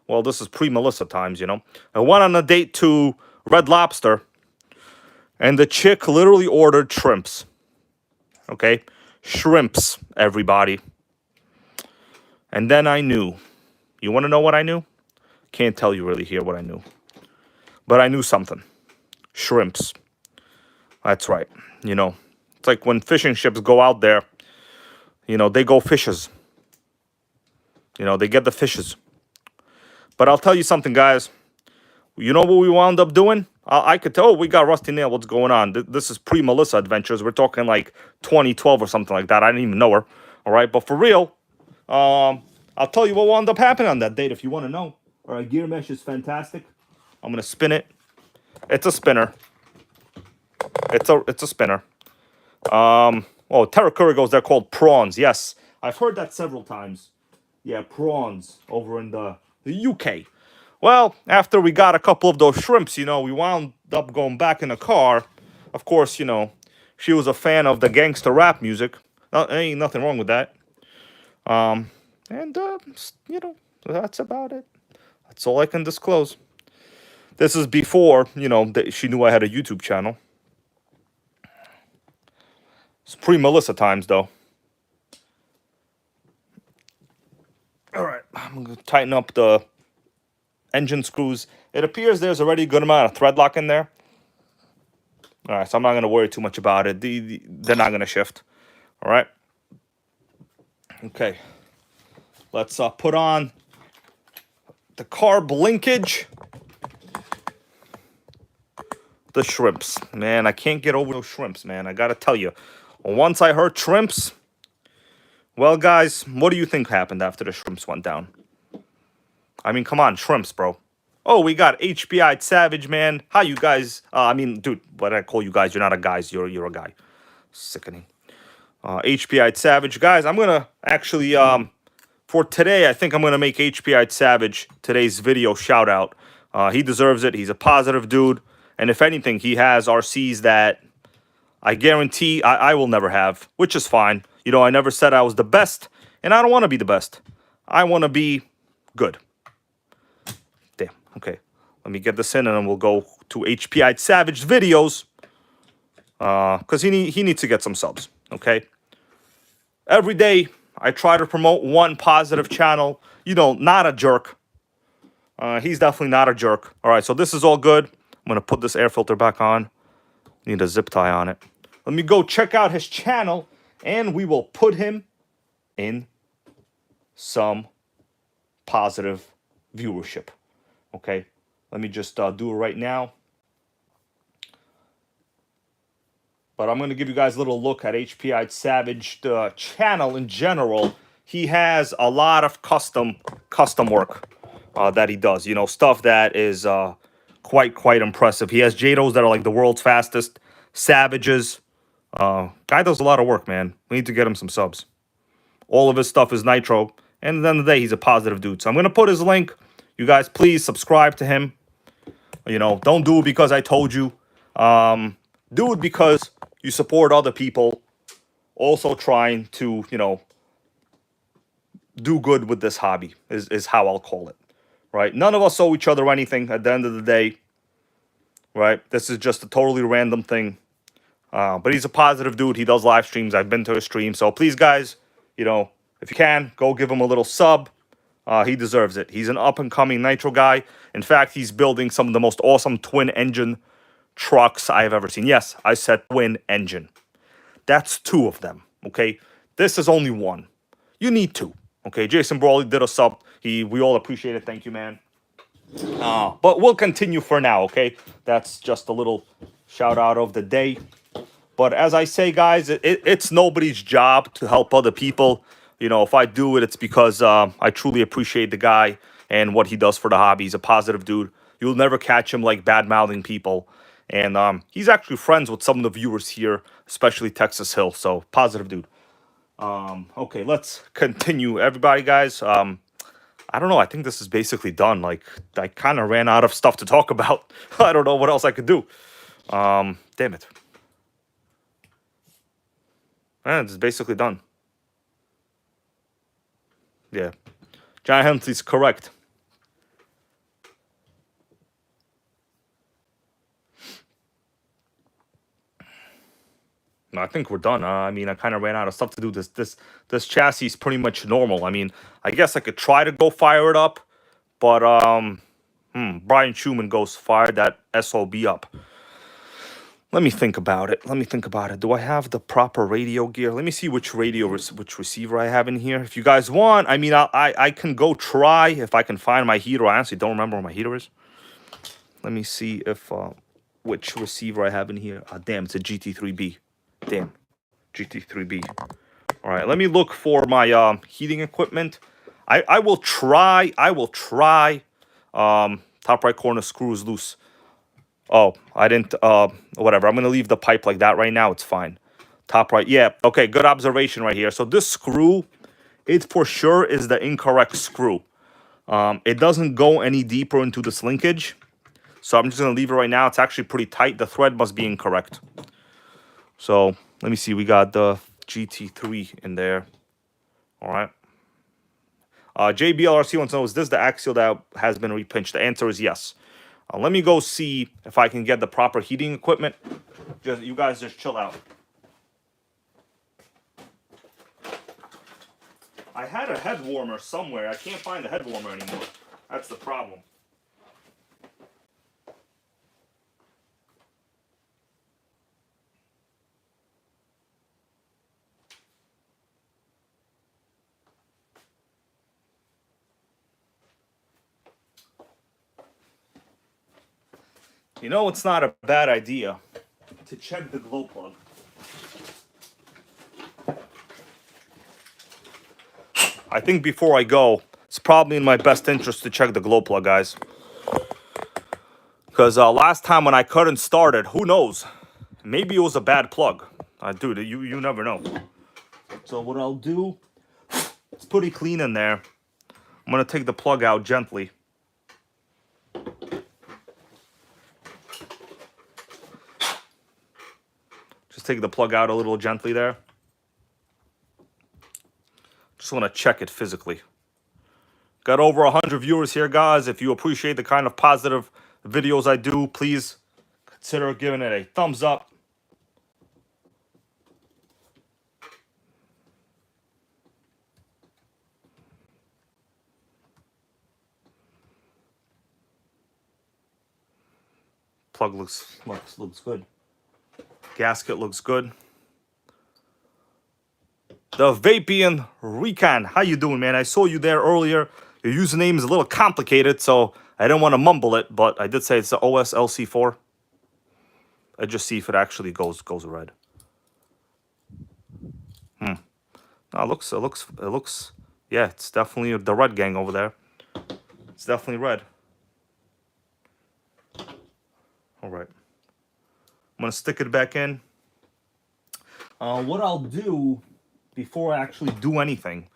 well, this is pre-Melissa times, you know. I went on a date to Red Lobster, and the chick literally ordered shrimps. Okay? Shrimps, everybody. And then I knew. You want to know what I knew? Can't tell you really here what I knew. But I knew something. Shrimps. That's right. You know, it's like when fishing ships go out there, you know, they go fishes. You know, they get the fishes. But I'll tell you something, guys. You know what we wound up doing? I could tell, oh, we got Rusty Nail. What's going on? This is pre-Melissa Adventures. We're talking like 2012 or something like that. I didn't even know her. All right, but for real, I'll tell you what wound up happening on that date if you want to know. All right, gear mesh is fantastic. I'm going to spin it. It's a spinner. It's a spinner. Oh, Terrakurigos, they're called prawns. Yes, I've heard that several times. Yeah, prawns over in the UK. Well, after we got a couple of those shrimps, you know, we wound up going back in the car. Of course, you know, she was a fan of the gangster rap music. Ain't nothing wrong with that. You know, that's about it. That's all I can disclose. This is before, you know, she knew I had a YouTube channel. It's pre-Melissa times, though. All right, I'm going to tighten up the engine screws. It appears there's already a good amount of thread lock in there. All right, so I'm not going to worry too much about it. They're not going to shift. All right. Okay. Let's put on the carb linkage. The shrimps. Man, I can't get over those shrimps, man. I got to tell you. Once I heard shrimps, well, guys, what do you think happened after the shrimps went down? I mean, come on, shrimps, bro. Oh, we got HBI Savage, man. How you guys? I mean, dude, what I call you guys? You're not a guys. You're a guy. Sickening. HBI Savage, guys. I'm gonna actually for today. I think I'm gonna make HBI Savage today's video shout out. He deserves it. He's a positive dude, and if anything, he has RCs that I guarantee I will never have, which is fine. You know, I never said I was the best, and I don't want to be the best. I want to be good. Damn. Okay. Let me get this in, and then we'll go to HPI Savage videos. Because he needs to get some subs. Okay. Every day, I try to promote one positive channel. You know, not a jerk. He's definitely not a jerk. All right, so this is all good. I'm going to put this air filter back on. Need a zip tie on it. Let me go check out his channel, and we will put him in some positive viewership. Okay, let me just do it right now. But I'm going to give you guys a little look at HPI Savage, the channel in general. He has a lot of custom work that he does. You know, stuff that is quite impressive. He has JATOs that are like the world's fastest. Savages. Guy does a lot of work, man. We need to get him some subs. All of his stuff is nitro. And at the end of the day, he's a positive dude. So I'm going to put his link. You guys, please subscribe to him. You know, don't do it because I told you. Do it because you support other people also trying to, you know, do good with this hobby is how I'll call it. Right? None of us owe each other anything at the end of the day. Right? This is just a totally random thing. But he's a positive dude. He does live streams. I've been to his stream. So please, guys, you know, if you can, go give him a little sub. He deserves it. He's an up-and-coming nitro guy. In fact, he's building some of the most awesome twin-engine trucks I have ever seen. Yes, I said twin engine. That's two of them, okay? This is only one. You need two, okay? Jason Brawley did a sub. We all appreciate it. Thank you, man. But we'll continue for now, okay? That's just a little shout-out of the day. But as I say, guys, it's nobody's job to help other people. You know, if I do it, it's because I truly appreciate the guy and what he does for the hobby. He's a positive dude. You'll never catch him, like, bad-mouthing people. And he's actually friends with some of the viewers here, especially Texas Hill. So positive dude. Okay, let's continue, everybody, guys. I don't know. I think this is basically done. Like, I kind of ran out of stuff to talk about. I don't know what else I could do. Damn it. It's basically done. Yeah. John Hensley's correct. No, I think we're done. I mean, I kind of ran out of stuff to do. This chassis is pretty much normal. I mean, I guess I could try to go fire it up, but Brian Schumann goes fire that SOB up. Let me think about it. Do I have the proper radio gear? Let me see which which receiver I have in here. If you guys want, I mean, I can go try if I can find my heater. I honestly don't remember where my heater is. Let me see if which receiver I have in here. Damn, it's a GT3B. Damn, GT3B. All right, let me look for my heating equipment. I will try. Top right corner screw is loose. Oh, I didn't. Whatever. I'm gonna leave the pipe like that right now. It's fine. Top right. Yeah. Okay. Good observation right here. So this screw, it for sure is the incorrect screw. It doesn't go any deeper into this linkage. So I'm just gonna leave it right now. It's actually pretty tight. The thread must be incorrect. So let me see. We got the GT3 in there. All right. JBLRC wants to know, is this the axial that has been repinched? The answer is yes. Let me go see if I can get the proper heating equipment. You guys just chill out. I had a head warmer somewhere. I can't find the head warmer anymore. That's the problem. You know, it's not a bad idea to check the glow plug. I think before I go, it's probably in my best interest to check the glow plug, guys. Because last time when I couldn't start it, who knows? Maybe it was a bad plug. Dude, you never know. So what I'll do, it's pretty clean in there. I'm going to take the plug out gently. Just take the plug out a little gently there. Just want to check it physically. Got over 100 viewers here, guys. If you appreciate the kind of positive videos I do, please consider giving it a thumbs up. Plug looks good. Gasket looks good. The Vapian Recon, how you doing, man? I saw you there earlier. Your username is a little complicated, so I didn't want to mumble it, but I did say it's the OSLC4. I just see if it actually goes red. No, it looks. Yeah, it's definitely the red gang over there. It's definitely red. All right. I'm gonna stick it back in. What I'll do before I actually do anything,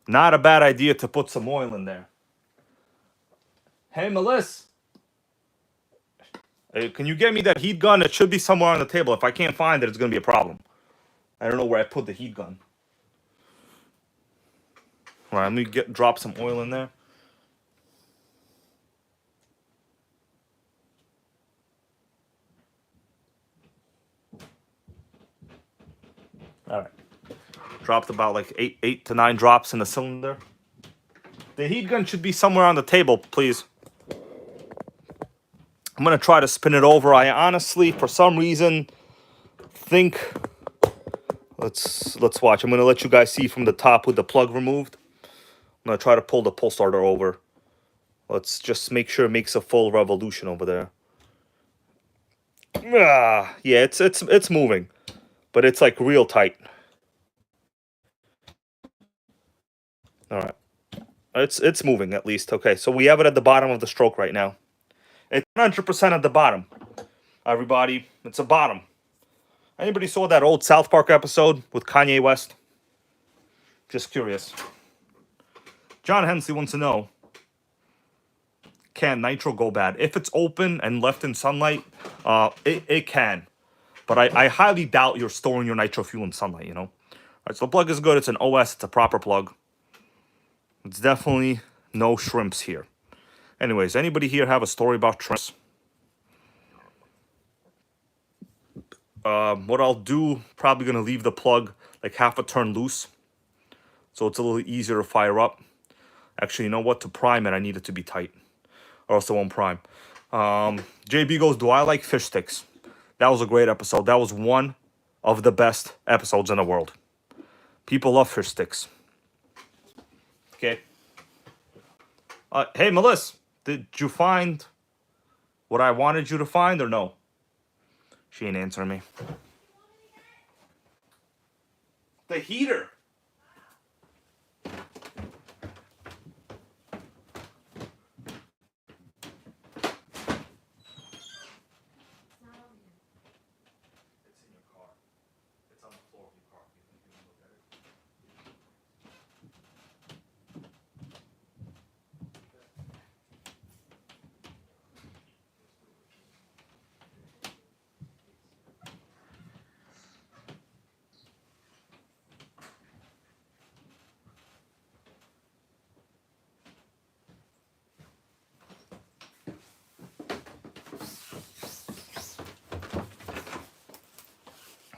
not a bad idea to put some oil in there. Hey, Melissa. Hey, can you get me that heat gun? It should be somewhere on the table. If I can't find it, it's gonna be a problem. I don't know where I put the heat gun. All right, let me drop some oil in there. All right. Dropped about like eight to 9 drops in the cylinder. The heat gun should be somewhere on the table, please. I'm gonna try to spin it over. I honestly, for some reason, think. Let's watch. I'm gonna let you guys see from the top with the plug removed. I'm gonna try to pull the pull starter over. Let's just make sure it makes a full revolution over there. Yeah, it's moving, but it's like real tight. All right, it's moving at least. Okay, so we have it at the bottom of the stroke right now. It's 100% at the bottom. Everybody, it's a bottom. Anybody saw that old South Park episode with Kanye West? Just curious. John Hensley wants to know, can nitro go bad? If it's open and left in sunlight, it can. But I highly doubt you're storing your nitro fuel in sunlight, you know? All right, so the plug is good. It's an OS. It's a proper plug. It's definitely no shrimps here. Anyways, anybody here have a story about shrimps? What I'll do, probably going to leave the plug like half a turn loose, so it's a little easier to fire up. Actually, you know what? To prime it, I need it to be tight, or else it won't prime. JB goes, do I like fish sticks? That was a great episode. That was one of the best episodes in the world. People love fish sticks. Okay. Hey, Melissa, did you find what I wanted you to find or no? She ain't answering me. The heater.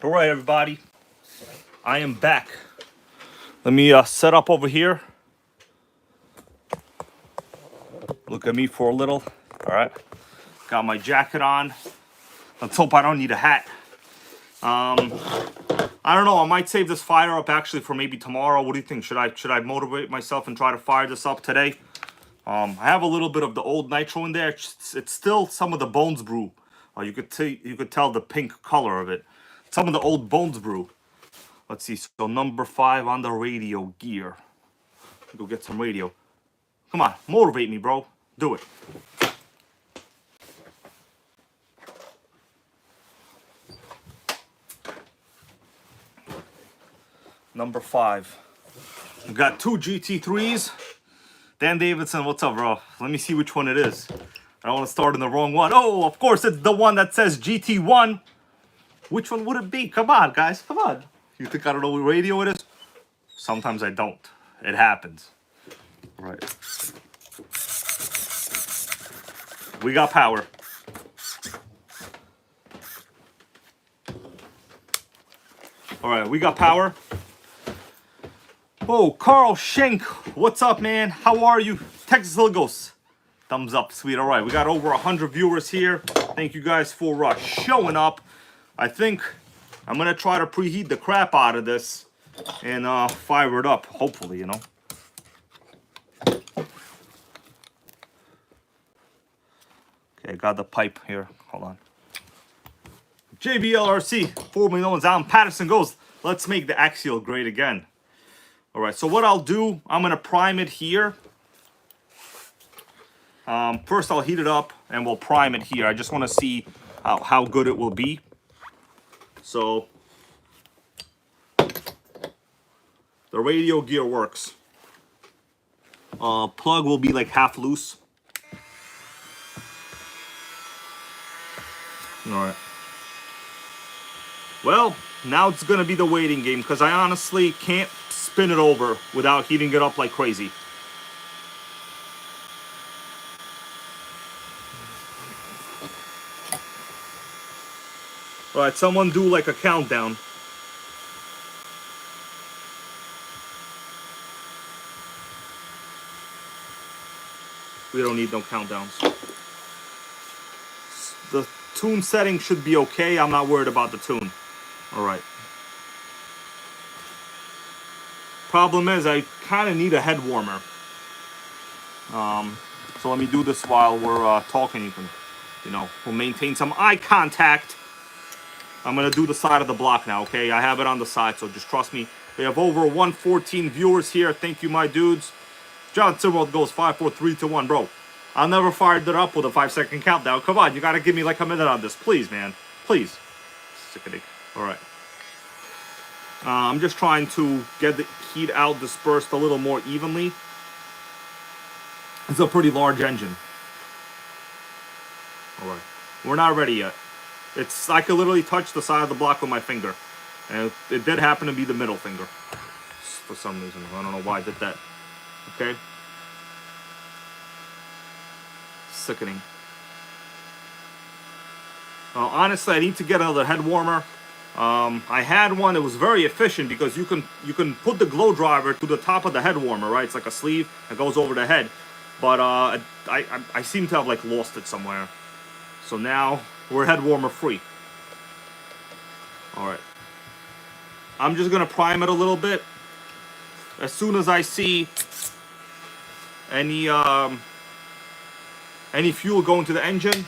All right, everybody. I am back. Let me set up over here. Look at me for a little. All right. Got my jacket on. Let's hope I don't need a hat. I don't know. I might save this fire up actually for maybe tomorrow. What do you think? Should I motivate myself and try to fire this up today? I have a little bit of the old nitro in there. It's still some of the Bones Brew. You could tell the pink color of it. Some of the old Bones Brew. Let's see. So number 5 on the radio gear. Go get some radio. Come on, motivate me, bro. Do it. Number 5. We've got 2 GT3s. Dan Davidson, what's up, bro? Let me see which one it is. I don't want to start in the wrong one. Oh, of course, it's the one that says GT1. Which one would it be? Come on, guys. Come on. You think I don't know what radio it is? Sometimes I don't. It happens. All right. We got power. All right, we got power. Oh, Carl Schenk, what's up, man? How are you? Texas Ligos. Thumbs up, sweet. All right, we got over 100 viewers here. Thank you guys for showing up. I think I'm going to try to preheat the crap out of this and fire it up, hopefully, you know. Okay, I got the pipe here. Hold on. JBLRC, formerly known as Alan Patterson goes, let's make the axial great again. All right, so what I'll do, I'm going to prime it here. First, I'll heat it up and we'll prime it here. I just want to see how good it will be. So, the radio gear works. Plug will be like half loose. All right. Well, now it's going to be the waiting game because I honestly can't spin it over without heating it up like crazy. All right, someone do like a countdown. We don't need no countdowns. The tune setting should be okay. I'm not worried about the tune. All right. Problem is, I kind of need a head warmer. So let me do this while we're talking. You can, we'll maintain some eye contact. I'm going to do the side of the block now, okay? I have it on the side, so just trust me. We have over 114 viewers here. Thank you, my dudes. John Silverworld goes 5, 4, 3, 2, 1, bro. I'll never fired it up with a 5-second countdown. Come on, you gotta give me like a minute on this, please, man. Please. Sickening. All right. I'm just trying to get the heat out dispersed a little more evenly. It's a pretty large engine. All right. We're not ready yet. I could literally touch the side of the block with my finger. And it did happen to be the middle finger. For some reason. I don't know why I did that. Okay. Sickening. Honestly, I need to get another head warmer. I had one that was very efficient because you can put the glow driver to the top of the head warmer, right? It's like a sleeve that goes over the head. But I seem to have like lost it somewhere. So now we're head warmer free. All right. I'm just gonna prime it a little bit. As soon as I see any fuel going to the engine,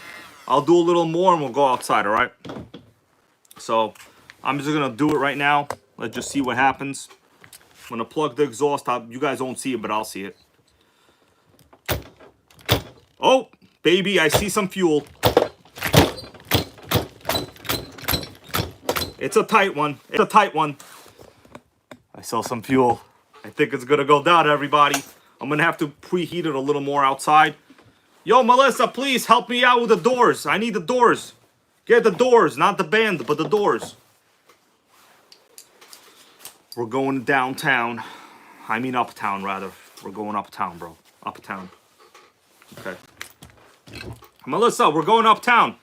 I'll do a little more and we'll go outside, all right? So I'm just gonna do it right now. Let's just see what happens. I'm gonna plug the exhaust out. You guys won't see it, but I'll see it. Oh, baby, I see some fuel. It's a tight one. It's a tight one. I saw some fuel. I think it's gonna go down, everybody. I'm gonna have to preheat it a little more outside. Yo, Melissa, please help me out with the doors. I need the doors. Get the doors, not the band, but the doors. We're going downtown. I mean uptown, rather. We're going uptown, bro. Uptown. Okay. Melissa, we're going uptown.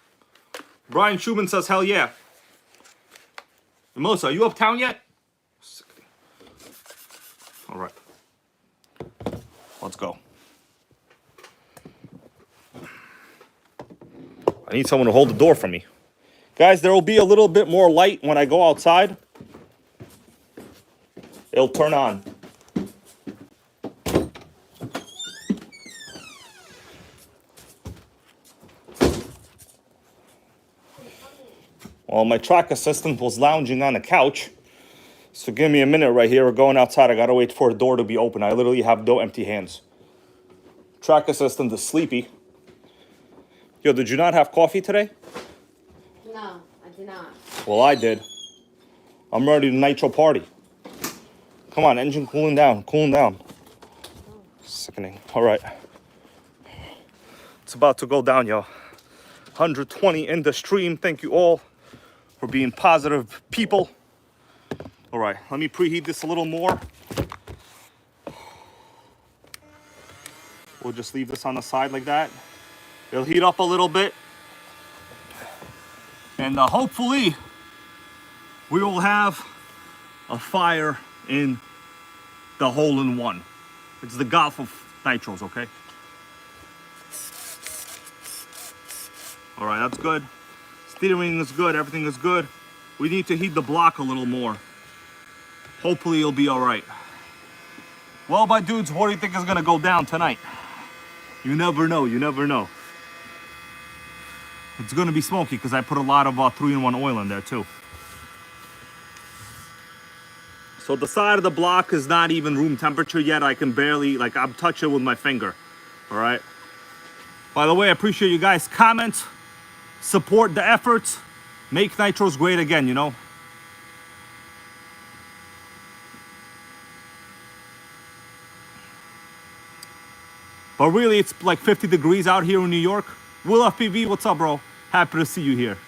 Brian Schumann says, hell yeah. Melissa, are you uptown yet? All right. Let's go. I need someone to hold the door for me. Guys, there will be a little bit more light when I go outside. It'll turn on. Well, my track assistant was lounging on the couch. So give me a minute right here. We're going outside. I gotta wait for the door to be open. I literally have no empty hands. Track assistant is sleepy. Yo, did you not have coffee today? No, I did not. Well, I did. I'm ready to nitro party. Come on, engine cooling down. Cooling down. Sickening. All right. It's about to go down, y'all. 120 in the stream. Thank you all for being positive people. All right, let me preheat this a little more. We'll just leave this on the side like that. It'll heat up a little bit. And hopefully, we will have a fire in the hole-in-one. It's the golf of nitros, okay? All right, that's good. Steering is good, everything is good. We need to heat the block a little more. Hopefully it'll be all right. Well, my dudes, what do you think is gonna go down tonight? You never know, you never know. It's gonna be smoky because I put a lot of 3-in-1 oil in there too. So the side of the block is not even room temperature yet. I can barely, I'm touching it with my finger, all right? By the way, I appreciate you guys' comments. Support the efforts. Make nitros great again, you know? But really, it's like 50 degrees out here in New York. Will FPV, what's up, bro? Happy to see you here.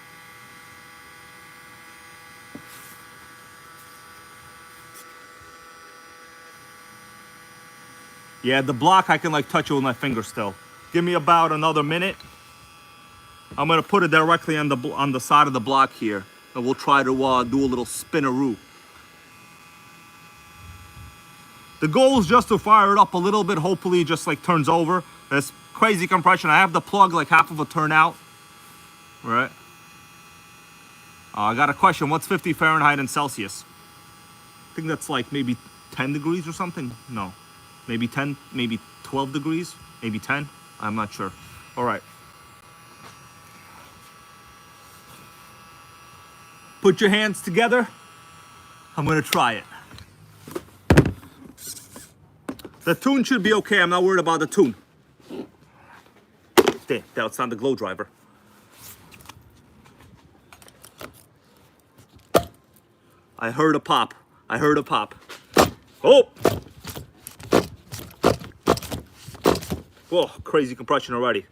Yeah, the block, I can like touch it with my finger still. Give me about another minute. I'm gonna put it directly on the side of the block here. And we'll try to do a little spinneroo. The goal is just to fire it up a little bit. Hopefully it just like turns over. There's crazy compression. I have the plug like half of a turn out. Right. I got a question. What's 50 Fahrenheit in Celsius? I think that's like maybe 10 degrees or something. No, maybe 10, maybe 12 degrees, maybe 10. I'm not sure. All right. Put your hands together. I'm gonna try it. The tune should be okay. I'm not worried about the tune. That's not the glow driver. I heard a pop. I heard a pop. Oh! Whoa, crazy compression already.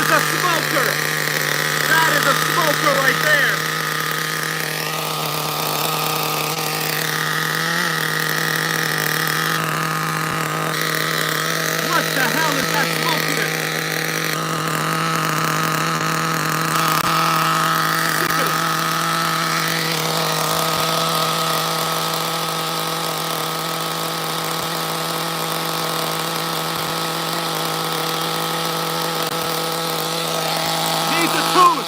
A smoker! That is a smoker right there! What the hell is that smoking? Needs a tune!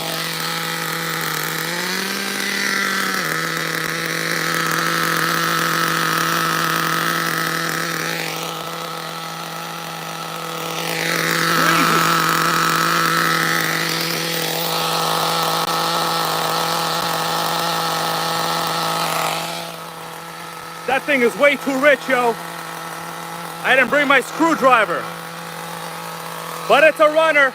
That thing is way too rich, yo. I didn't bring my screwdriver. But it's a runner.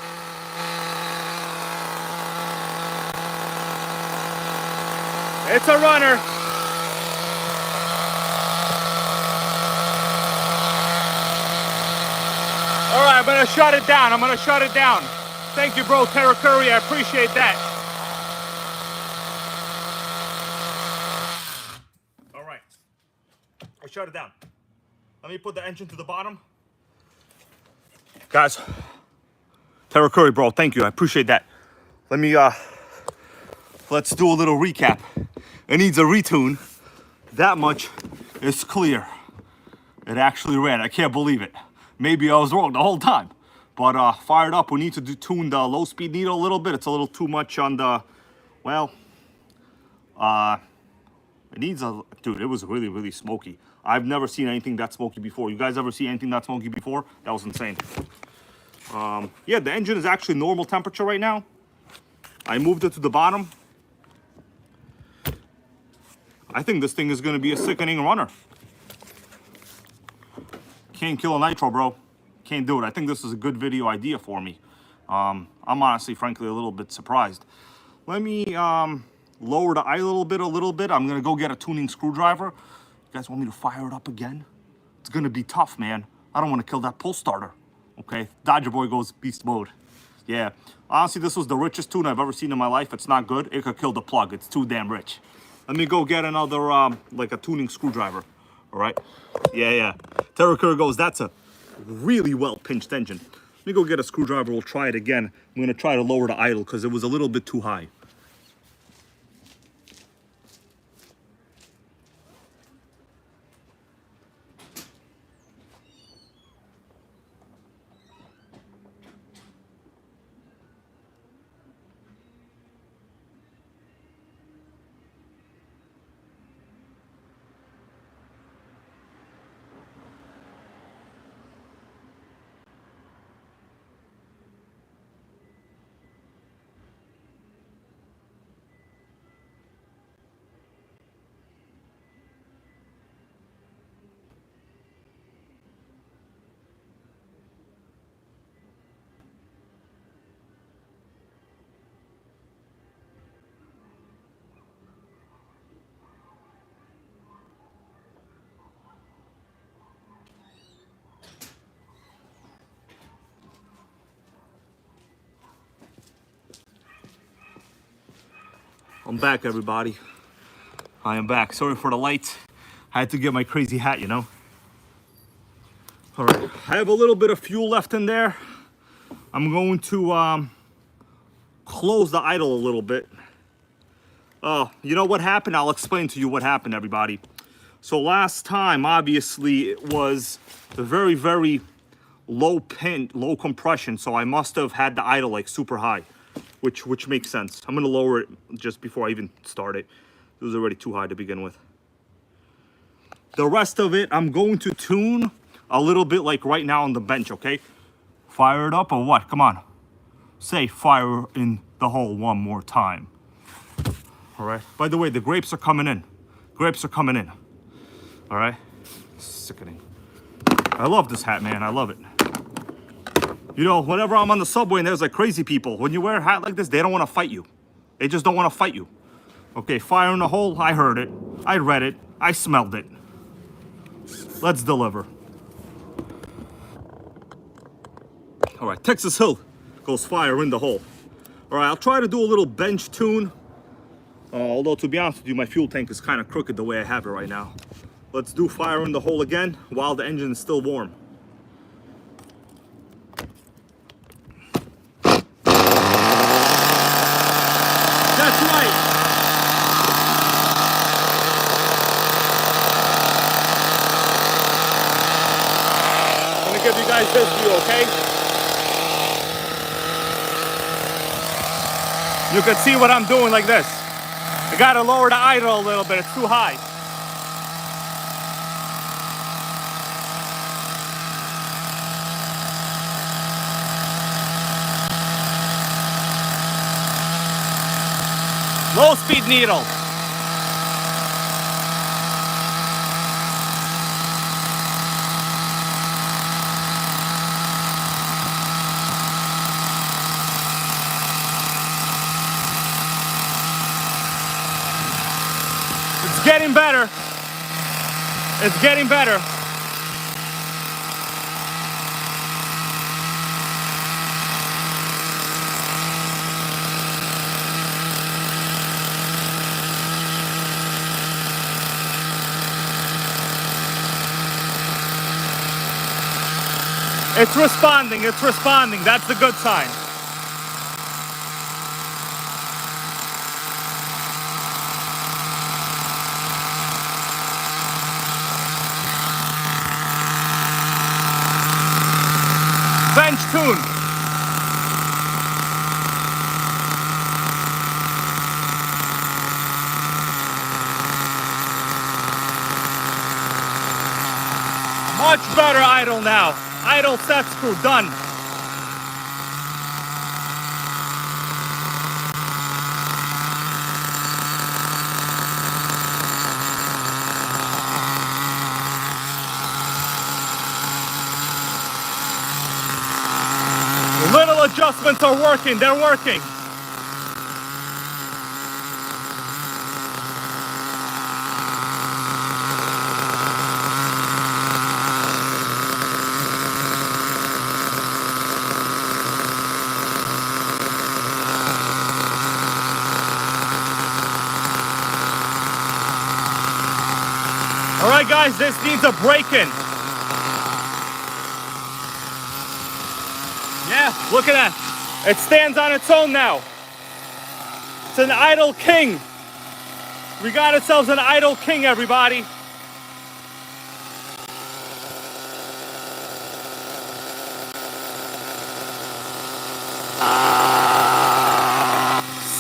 It's a runner. All right, I'm gonna shut it down. I'm gonna shut it down. Thank you, bro, Terra Curry. I appreciate that. All right. I shut it down. Let me put the engine to the bottom. Guys, Terra Curry, bro, thank you. I appreciate that. Let me, let's do a little recap. It needs a retune. That much is clear. It actually ran. I can't believe it. Maybe I was wrong the whole time. But fired up. We need to tune the low speed needle a little bit. It's a little too much on the, well, it needs a, dude, it was really, really smoky. I've never seen anything that smoky before. You guys ever see anything that smoky before? That was insane. Yeah, the engine is actually normal temperature right now. I moved it to the bottom. I think this thing is going to be a sickening runner. Can't kill a nitro, bro. Can't do it. I think this is a good video idea for me. I'm honestly, frankly, a little bit surprised. Let me lower the eye a little bit. I'm going to go get a tuning screwdriver. You guys want me to fire it up again? It's going to be tough, man. I don't want to kill that pull starter. Okay, Dodger Boy goes beast mode. Yeah, honestly, this was the richest tune I've ever seen in my life. It's not good. It could kill the plug. It's too damn rich. Let me go get another, like a tuning screwdriver. All right? Yeah. Terra Curry goes, that's a really well pinched engine. Let me go get a screwdriver. We'll try it again. I'm going to try to lower the idle because it was a little bit too high. I'm back, everybody. I am back. Sorry for the lights. I had to get my crazy hat, you know. All right, I have a little bit of fuel left in there. I'm going to close the idle a little bit. Oh, you know what happened? I'll explain to you what happened, everybody. So last time, obviously, it was a very, very low compression. So I must have had the idle like super high, which makes sense. I'm gonna lower it just before I even start it. It was already too high to begin with. The rest of it, I'm going to tune a little bit like right now on the bench, okay? Fire it up or what? Come on. Say fire in the hole one more time. All right. By the way, the grapes are coming in. Grapes are coming in. All right. Sickening. I love this hat, man. I love it. You know, whenever I'm on the subway and there's like crazy people, when you wear a hat like this, they don't want to fight you. They just don't want to fight you. Okay, fire in the hole. I heard it. I read it. I smelled it. Let's deliver. All right, Texas Hill goes fire in the hole. All right, I'll try to do a little bench tune. Although, to be honest with you, my fuel tank is kind of crooked the way I have it right now. Let's do fire in the hole again while the engine is still warm. That's right. I'm gonna give you guys this view, okay? You can see what I'm doing like this. I gotta lower the idle a little bit, it's too high. Low speed needle. It's getting better. It's getting better. It's responding, it's responding. That's the good sign. Bench tune. Much better idle now. Idle set screw done. Little adjustments are working, they're working. All right, guys, this needs a break-in. Yeah, look at that. It stands on its own now. It's an idle king. We got ourselves an idle king, everybody.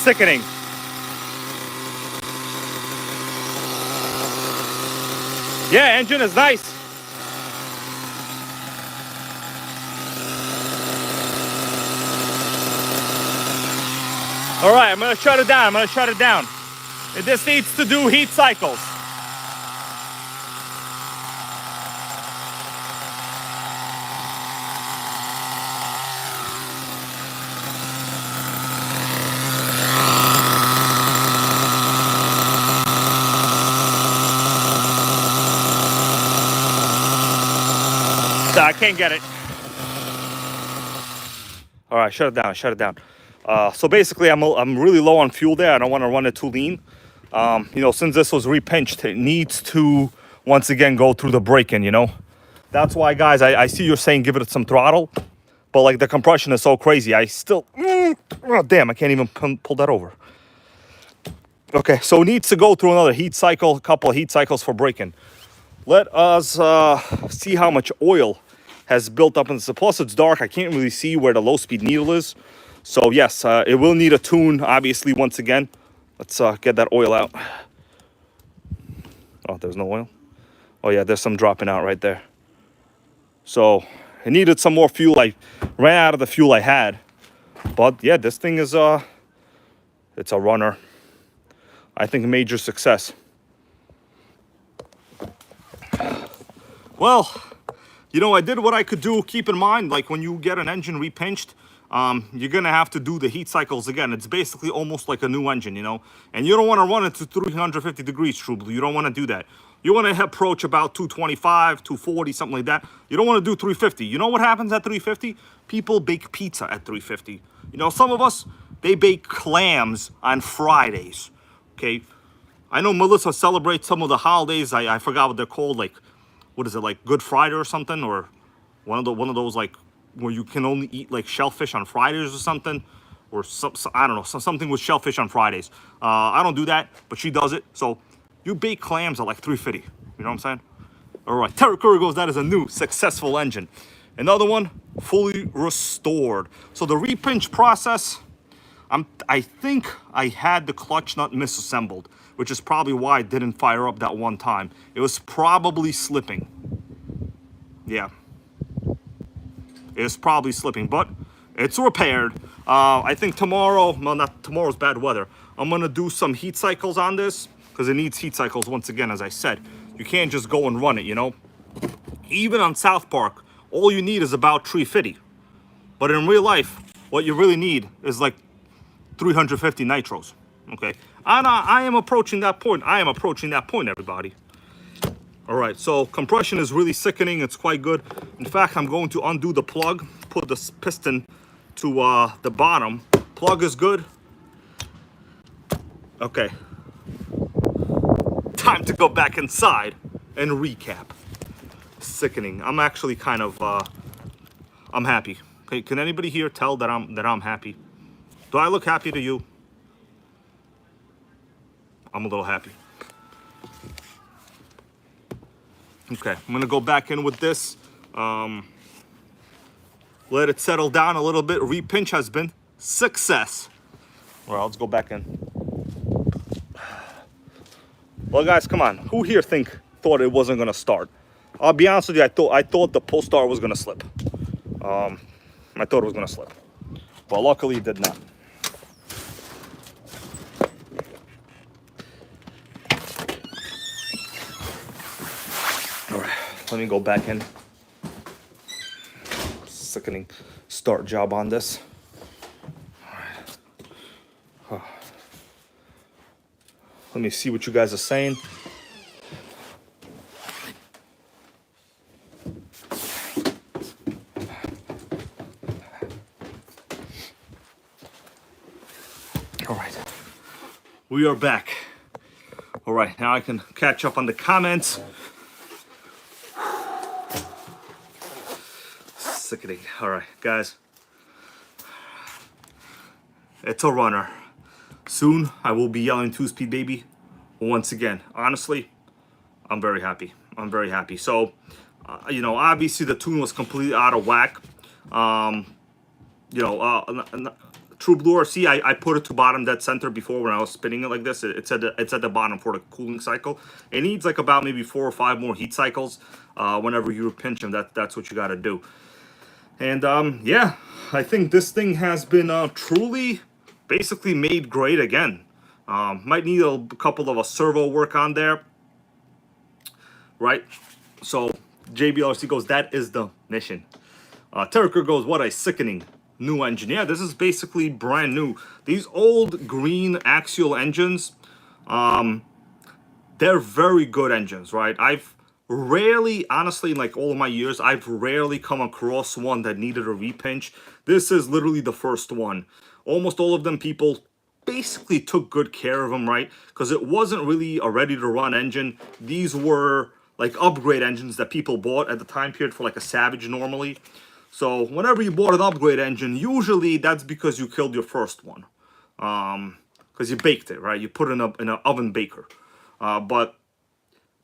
Sickening. Yeah, engine is nice. All right, I'm gonna shut it down. This needs to do heat cycles. I can't get it. All right, shut it down. So basically, I'm really low on fuel there. I don't want to run it too lean. You know, since this was repinched, it needs to once again go through the break-in. You know, that's why, guys. I see you're saying give it some throttle, but like the compression is so crazy. I still, oh damn, I can't even pull that over. Okay, so it needs to go through another heat cycle, a couple of heat cycles for break-in. Let us see how much oil has built up in this. Plus, it's dark. I can't really see where the low-speed needle is. So, yes, it will need a tune, obviously, once again. Let's get that oil out. Oh, there's no oil? Oh, yeah, there's some dropping out right there. So it needed some more fuel. I ran out of the fuel I had. But yeah, this thing is it's a runner. I think a major success. Well, you know, I did what I could do. Keep in mind, like when you get an engine repinched, you're gonna have to do the heat cycles again. It's basically almost like a new engine, you know. And you don't want to run it to 350 degrees, True Blue. You don't want to do that. You want to approach about 225, 240, something like that. You don't want to do 350. You know what happens at 350? People bake pizza at 350. You know, some of us, they bake clams on Fridays. Okay, I know Melissa celebrates some of the holidays. I forgot what they're called. Like, what is it, like Good Friday or something, or one of those like where you can only eat like shellfish on Fridays or something, or I don't know, something with shellfish on Fridays. I don't do that, but she does it. So you bake clams at like 350. You know what I'm saying? All right, Terry Curry goes, that is a new successful engine. Another one, fully restored. So the repinch process, I think I had the clutch nut misassembled, which is probably why it didn't fire up that one time. It was probably slipping. Yeah. It was probably slipping, but it's repaired. I think tomorrow, well, not tomorrow's bad weather. I'm gonna do some heat cycles on this because it needs heat cycles once again, as I said. You can't just go and run it, you know? Even on South Park, all you need is about 350. But in real life, what you really need is like 350 nitros, okay? And I am approaching that point. I am approaching that point, everybody. All right, so compression is really sickening. It's quite good. In fact, I'm going to undo the plug, put this piston to the bottom. Plug is good. Okay. Time to go back inside and recap. Sickening. I'm actually kind of, I'm happy. Okay, can anybody here tell that I'm happy? Do I look happy to you? I'm a little happy. Okay, I'm gonna go back in with this. Let it settle down a little bit. Repinch has been success. All right, let's go back in. Well, guys, come on. Who here thought it wasn't gonna start? I'll be honest with you. I thought the pull start was gonna slip. I thought it was gonna slip, but luckily it did not. All right, let me go back in. Sickening start job on this. All right. Huh. Let me see what you guys are saying. All right, we are back. All right, now I can catch up on the comments. Sickening. All right, guys. It's a runner. Soon, I will be yelling 2-speed baby once again. Honestly, I'm very happy. I'm very happy. So, you know, obviously the tune was completely out of whack. You know, True Blue RC, I put it to bottom dead center before when I was spinning it like this. It's at the bottom for the cooling cycle. It needs like about maybe 4 or 5 more heat cycles. Whenever you pinch them, that's what you got to do. And yeah, I think this thing has been truly basically made great again. Might need a couple of a servo work on there, right? So JBLRC goes, that is the mission. Terriker goes, what a sickening new engine. Yeah, this is basically brand new. These old green axial engines, they're very good engines, right? I've rarely, honestly, in like all of my years, I've rarely come across one that needed a repinch. This is literally the first one. Almost all of them, people basically took good care of them, right? Because it wasn't really a ready-to-run engine. These were like upgrade engines that people bought at the time period for like a Savage normally. So whenever you bought an upgrade engine, usually that's because you killed your first one. Because you baked it, right? You put it in an oven baker. But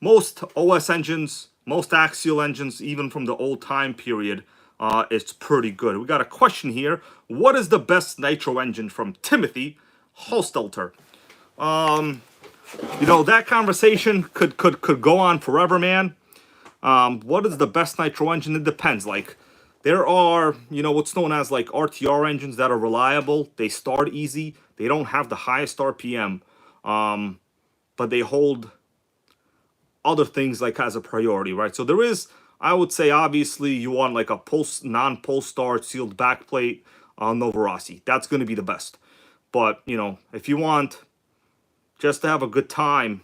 most OS engines, most axial engines, even from the old time period, it's pretty good. We got a question here. What is the best nitro engine from Timothy Hostelter? You know, that conversation could go on forever, man. What is the best nitro engine? It depends. Like, there are, you know, what's known as like RTR engines that are reliable. They start easy. They don't have the highest RPM, but they hold other things like as a priority, right? So there is, I would say, obviously, you want like a non-pulse start sealed backplate on Novorossi. That's going to be the best. But, you know, if you want just to have a good time,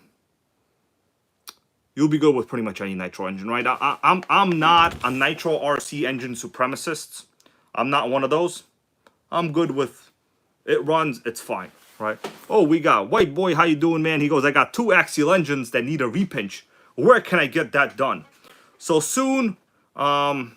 you'll be good with pretty much any nitro engine, right? I'm not a nitro RC engine supremacist. I'm not one of those. I'm good with it. Runs, it's fine, right? Oh, we got White Boy. How you doing, man? He goes, I got 2 axial engines that need a repinch. Where can I get that done? So soon, the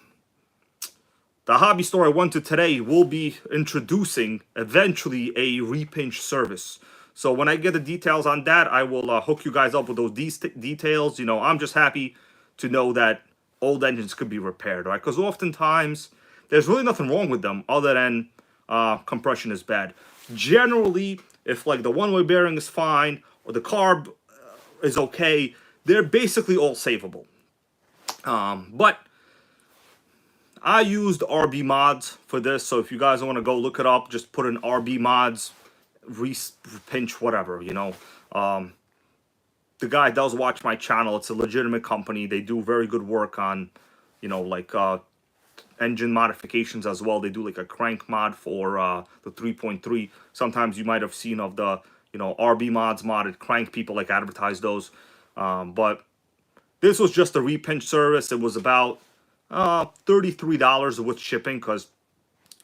hobby store I went to today will be introducing eventually a repinch service. So when I get the details on that, I will hook you guys up with those details. You know, I'm just happy to know that old engines could be repaired, right? Because oftentimes there's really nothing wrong with them other than compression is bad. Generally, if like the one-way bearing is fine or the carb is okay, they're basically all savable. But I used RB mods for this, so if you guys want to go look it up, just put in RB mods, pinch, whatever, you know. The guy does watch my channel. It's a legitimate company. They do very good work on, you know, like engine modifications as well. They do like a crank mod for the 3.3. Sometimes you might have seen of the, you know, RB mods modded crank. People like advertise those. But this was just a repinch service. It was about $33 with shipping, because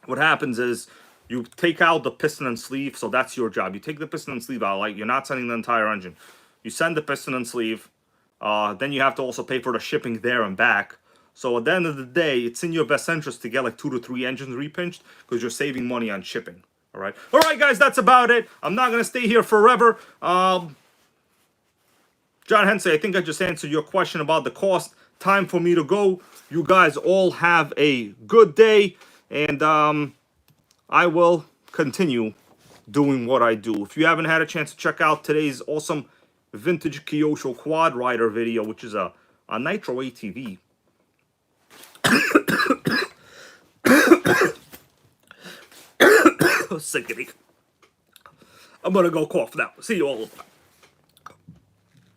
what happens is you take out the piston and sleeve, so that's your job. You take the piston and sleeve out, like you're not sending the entire engine. You send the piston and sleeve, then you have to also pay for the shipping there and back. So at the end of the day, it's in your best interest to get like 2 to 3 engines repinched, because you're saving money on shipping. All right, guys, that's about it. I'm not gonna stay here forever. John Hensey, I think I just answered your question about the cost. Time for me to go. You guys all have a good day, and I will continue doing what I do. If you haven't had a chance to check out today's awesome vintage Kyosho quad rider video, which is a Nitro ATV. Sickening. I'm gonna go cough now. See you all.